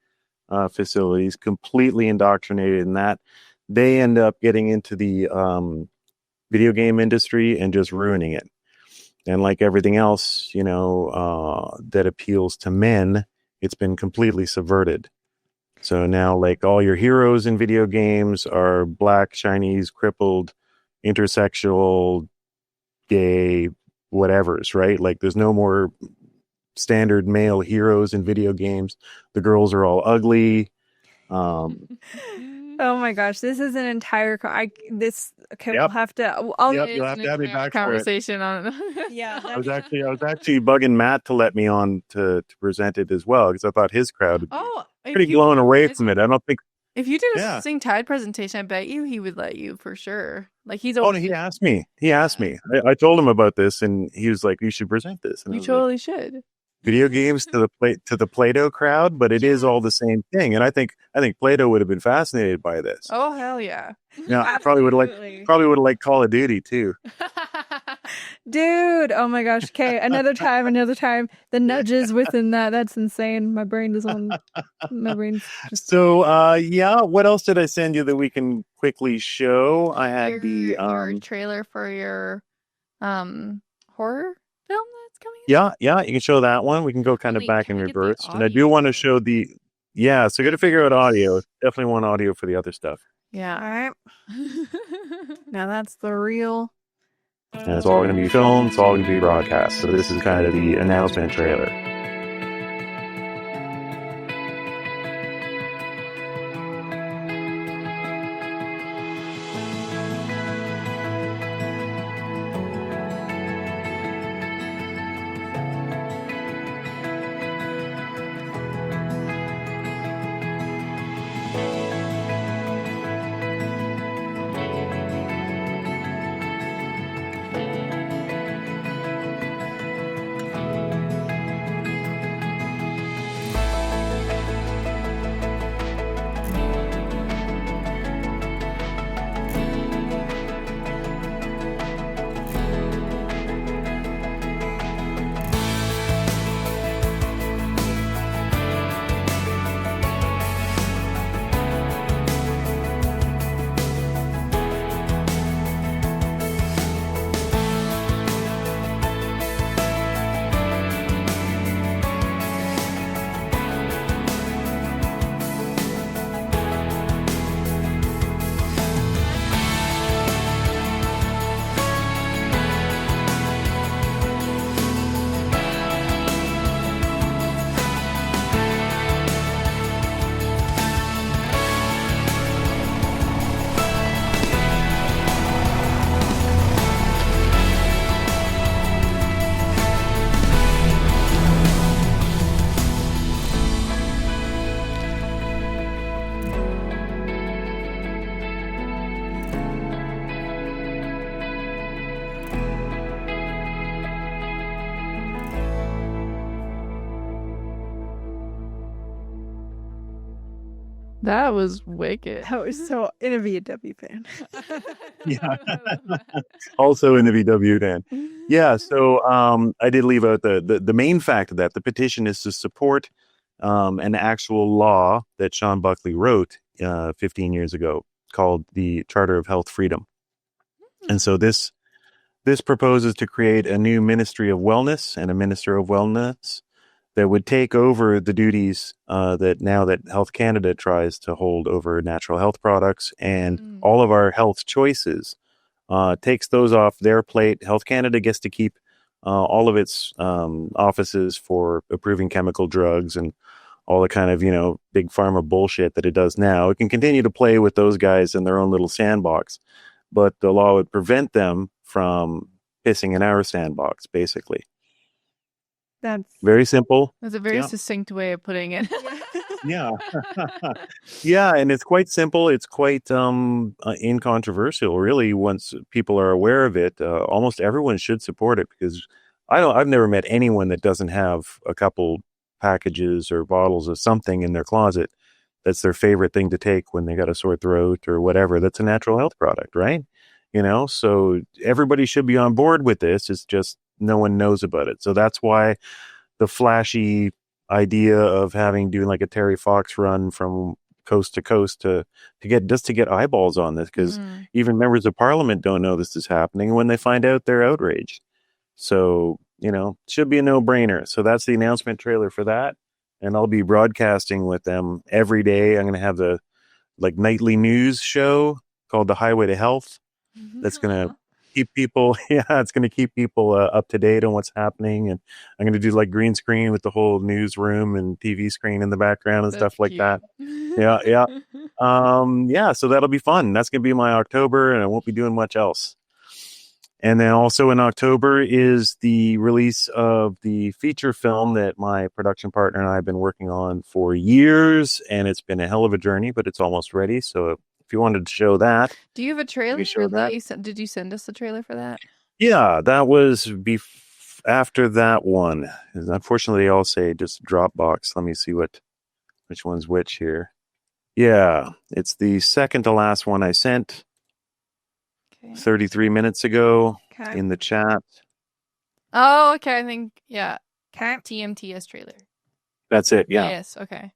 facilities, completely indoctrinated in that. They end up getting into the video game industry and just ruining it. And like everything else, that appeals to men, it's been completely subverted. So now, like, all your heroes in video games are Black, Chinese, crippled, intersexual, gay, whatevers, right? Like, there's no more standard male heroes in video games. The girls are all ugly. Oh my gosh, this is an entire Yep. we'll have to You'll have to have me back for it. Conversation on it. Yeah, I was actually bugging Matt to let me on to present it as well, because I thought his crowd would be pretty blown away from it. I don't think if you did a Sing Tide presentation, I bet he would let you for sure. Like he's Oh, no, he asked me. I told him about this, and he was like, "You should present this." And you totally should. Video games to the Play-Doh crowd, but it is all the same thing. And I think Play-Doh would have been fascinated by this. Oh hell yeah! Yeah, I probably would have liked Call of Duty too. Dude, oh my gosh. Okay, another time. The nudges within that's insane. My brain is on. My brain's just. So, what else did I send you that we can quickly show? I had your trailer for your horror film that's coming out. Yeah, you can show that one. We can go kind of back in reverse. And I do want to show so got to figure out audio. Definitely want audio for the other stuff. Yeah. All right. Now that's the real. And it's all going to be filmed. It's all going to be broadcast. So this is kind of the announcement trailer. That was wicked. That was so in a VW fan. Yeah. Also in the VW fan. Yeah. So I did leave out the main fact of that. The petition is to support an actual law that Sean Buckley wrote 15 years ago called the Charter of Health Freedom. And so this proposes to create a new Ministry of Wellness and a Minister of Wellness that would take over the duties that Health Canada tries to hold over natural health products and all of our health choices, takes those off their plate. Health Canada gets to keep all of its offices for approving chemical drugs and all the kind of, big pharma bullshit that it does now. It can continue to play with those guys in their own little sandbox, but the law would prevent them from pissing in our sandbox, basically. That's very simple. That's a very succinct way of putting it. Yeah. Yeah, and it's quite simple. It's quite incontroversial, really. Once people are aware of it, almost everyone should support it, because I've never met anyone that doesn't have a couple packages or bottles of something in their closet that's their favorite thing to take when they got a sore throat or whatever. That's a natural health product, right? So everybody should be on board with this. It's just no one knows about it. So that's why the flashy idea of doing like a Terry Fox run from coast to coast to get eyeballs on this, because even members of parliament don't know this is happening. When they find out, they're outraged. So, should be a no-brainer. So that's the announcement trailer for that. And I'll be broadcasting with them every day. I'm going to have the nightly news show called The Highway to Health. That's going to keep people, it's going to keep people up to date on what's happening. And I'm going to do green screen with the whole newsroom and TV screen in the background and stuff like that. Yeah. So that'll be fun. That's going to be my October, and I won't be doing much else. And then also in October is the release of the feature film that my production partner and I have been working on for years. And it's been a hell of a journey, but it's almost ready. So if you wanted to show that. Do you have a trailer for that? Did you send us the trailer for that? Yeah, that was after that one. Unfortunately, they all say just Dropbox. Let me see which one's which here. Yeah, it's the second to last one I sent 33 minutes ago in the chat. Oh, okay. I think, yeah. Okay. TMTS trailer. That's it, yeah. Yes, okay.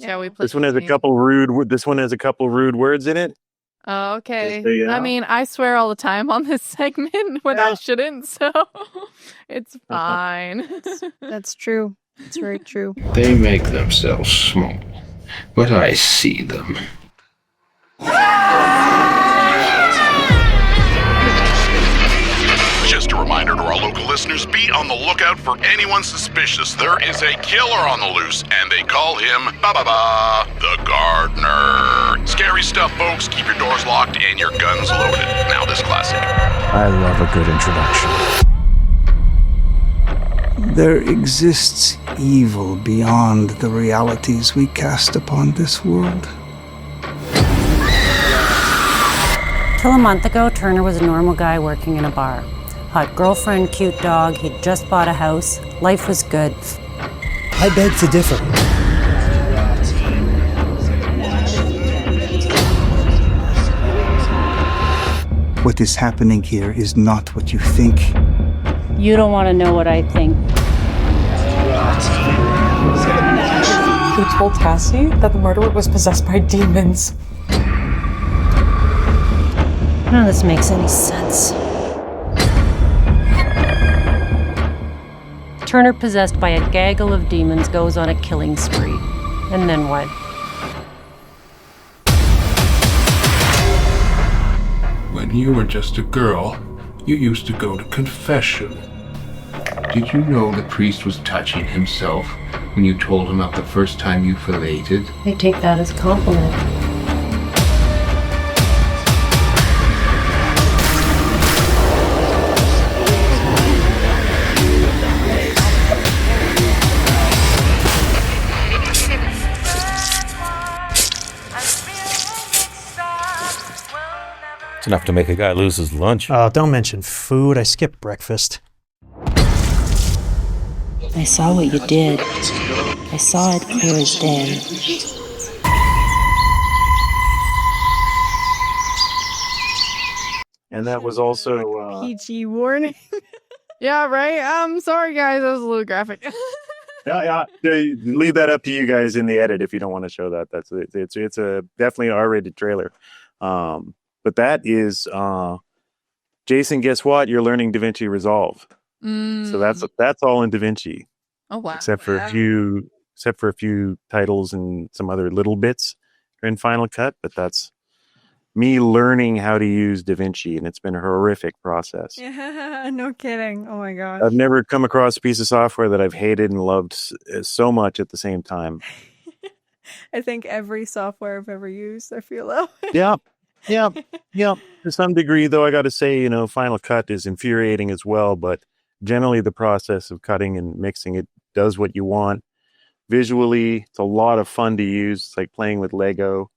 Shall we play? This one has a couple rude words in it. Oh, okay. I mean, I swear all the time on this segment when I shouldn't, so it's fine. That's true. It's very true. They make themselves small, but I see them. Just a reminder to our local listeners, be on the lookout for anyone suspicious. There is a killer on the loose, and they call him the gardener. Scary stuff, folks. Keep your doors locked and your guns loaded. Now this classic. I love a good introduction. There exists evil beyond the realities we cast upon this world. Till a month ago, Turner was a normal guy working in a bar. Hot girlfriend, cute dog, he'd just bought a house. Life was good. I beg to differ. What is happening here is not what you think. You don't want to know what I think. He told Cassie that the murderer was possessed by demons. None of this makes any sense. Turner, possessed by a gaggle of demons, goes on a killing spree. And then what? When you were just a girl, you used to go to confession. Did you know the priest was touching himself when you told him of the first time you fellated? I take that as a compliment. It's enough to make a guy lose his lunch. Oh, don't mention food. I skipped breakfast. I saw what you did. I saw it clear as day. And that was also PG warning. Yeah, right? Sorry, guys. That was a little graphic. Yeah. Leave that up to you guys in the edit if you don't want to show that. It's a definitely R-rated trailer. But that is Jason, guess what? You're learning DaVinci Resolve. So that's all in DaVinci. Oh wow. Except for a few titles and some other little bits in Final Cut, but that's me learning how to use DaVinci, and it's been a horrific process. Yeah, no kidding. Oh my gosh. I've never come across a piece of software that I've hated and loved so much at the same time. I think every software I've ever used, I feel that way. Yeah. To some degree, though, I got to say, Final Cut is infuriating as well, but generally the process of cutting and mixing it does what you want. Visually, it's a lot of fun to use. It's like playing with Lego.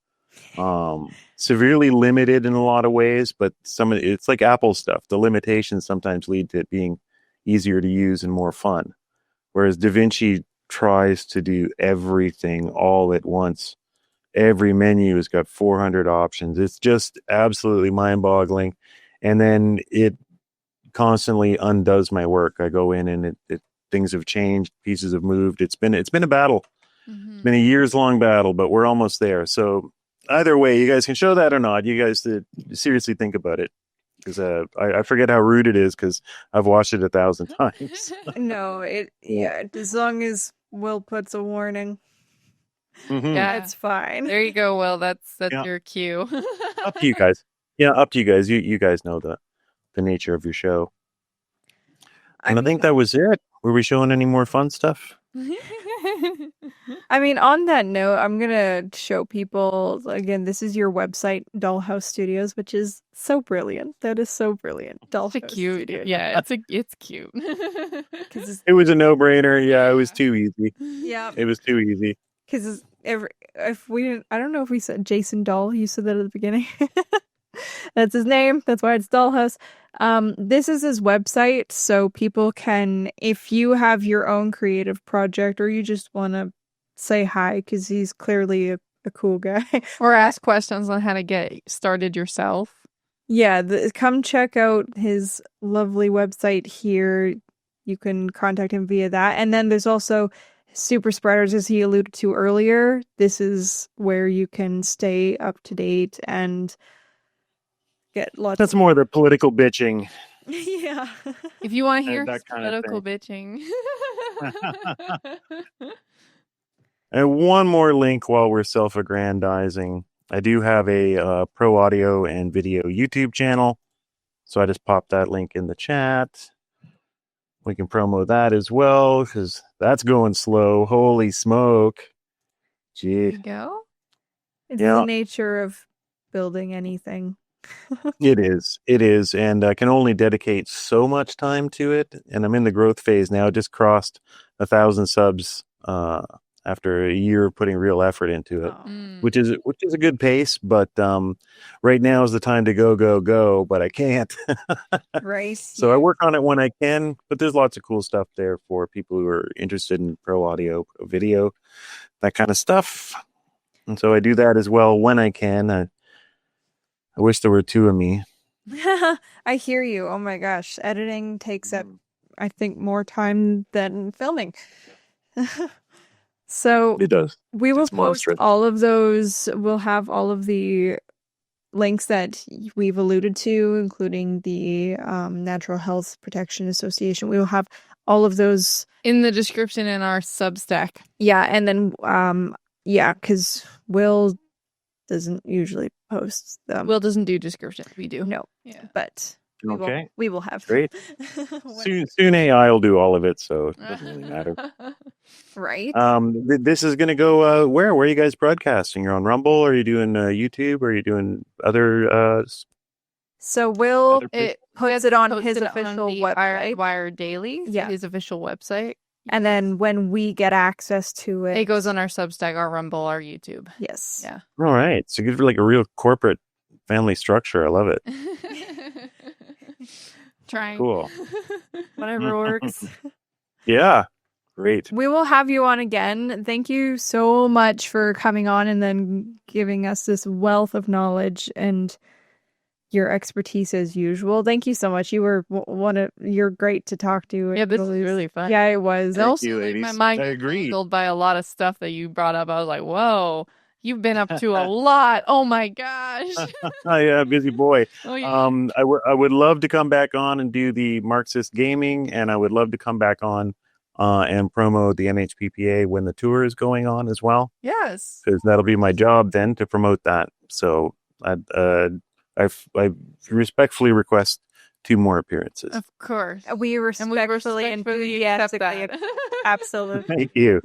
Severely limited in a lot of ways, but it's like Apple stuff. The limitations sometimes lead to it being easier to use and more fun. Whereas DaVinci tries to do everything all at once. Every menu has got 400 options. It's just absolutely mind-boggling. And then it constantly undoes my work. I go in and it things have changed, pieces have moved. It's been a battle. It's been a years-long battle, but we're almost there. So either way, you guys can show that or not. You guys seriously think about it, because I forget how rude it is because I've watched it 1,000 times. No, as long as Will puts a warning, Yeah, it's fine. There you go, Will. That's your cue. Up to you guys. Yeah, up to you guys. You guys know the nature of your show. And I think that was it. Were we showing any more fun stuff? I mean, on that note, I'm gonna show people again. This is your website, Dollhouse Studios, which is so brilliant. That is so brilliant. Dollhouse cute. Studios. Yeah, it's cute. It was a no-brainer. Yeah, it was too easy. Yeah, it was too easy. Because if we didn't, I don't know if we said Jason Dahl. You said that at the beginning. That's his name. That's why it's Dollhouse. This is his website, so people can, if you have your own creative project or you just want to say hi, because he's clearly a cool guy, or ask questions on how to get started yourself. Yeah, come check out his lovely website here. You can contact him via that, and then there's also Super Spreaders, as he alluded to earlier. This is where you can stay up to date and get lots. That's more the political bitching. Yeah. If you want to hear that kind of political bitching. And one more link while we're self-aggrandizing. I do have a pro audio and video YouTube channel. So I just popped that link in the chat. We can promo that as well, because that's going slow. Holy smoke. Gee. There you go. It's the nature of building anything. It is. And I can only dedicate so much time to it. And I'm in the growth phase now. Just crossed 1,000 subs after a year of putting real effort into it, which is a good pace. But right now is the time to go, but I can't. Right. So I work on it when I can, but there's lots of cool stuff there for people who are interested in pro audio, video, that kind of stuff. And so I do that as well when I can. I wish there were two of me. I hear you. Oh my gosh. Editing takes up, I think, more time than filming. So it does. We will post all of those. We'll have all of the links that we've alluded to, including the Natural Health Protection Association. We will have all of those in the description in our Substack. Yeah, and then because Will doesn't usually post them. Will doesn't do descriptions. We do. No. Yeah. But we will have. Great. Soon AI will do all of it, so it doesn't really matter. Right. This is going to go where? Where are you guys broadcasting? You're on Rumble? Or are you doing YouTube? Or are you doing other? So Will puts it on his official website. Wire Daily. Yeah. His official website. And then when we get access to it, it goes on our Substack, our Rumble, our YouTube. Yes. Yeah. All right. So give like a real corporate family structure. I love it. Trying. Cool. Whatever works. Yeah. Great. We will have you on again. Thank you so much for coming on and then giving us this wealth of knowledge and your expertise as usual. Thank you so much. You were you're great to talk to. Yeah, this was really fun. Yeah, it was. Thank also, you, ladies. my mind I agree. filled by a lot of stuff that you brought up. I was like, whoa, you've been up to a lot. Oh my gosh. Yeah, busy boy. Oh, yeah. I would love to come back on and do the Marxist gaming, and I would love to come back on and promote the NHPPA when the tour is going on as well. Yes. Because that'll be my job then to promote that. So I respectfully request 2 more appearances. Of course. We respectfully and enthusiastically. Absolutely. Thank you.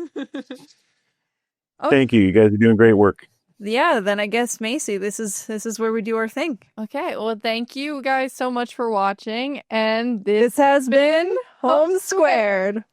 Thank you. You guys are doing great work. Yeah, then I guess Macy, this is where we do our thing. Okay, well, thank you guys so much for watching, and this has been Holmes².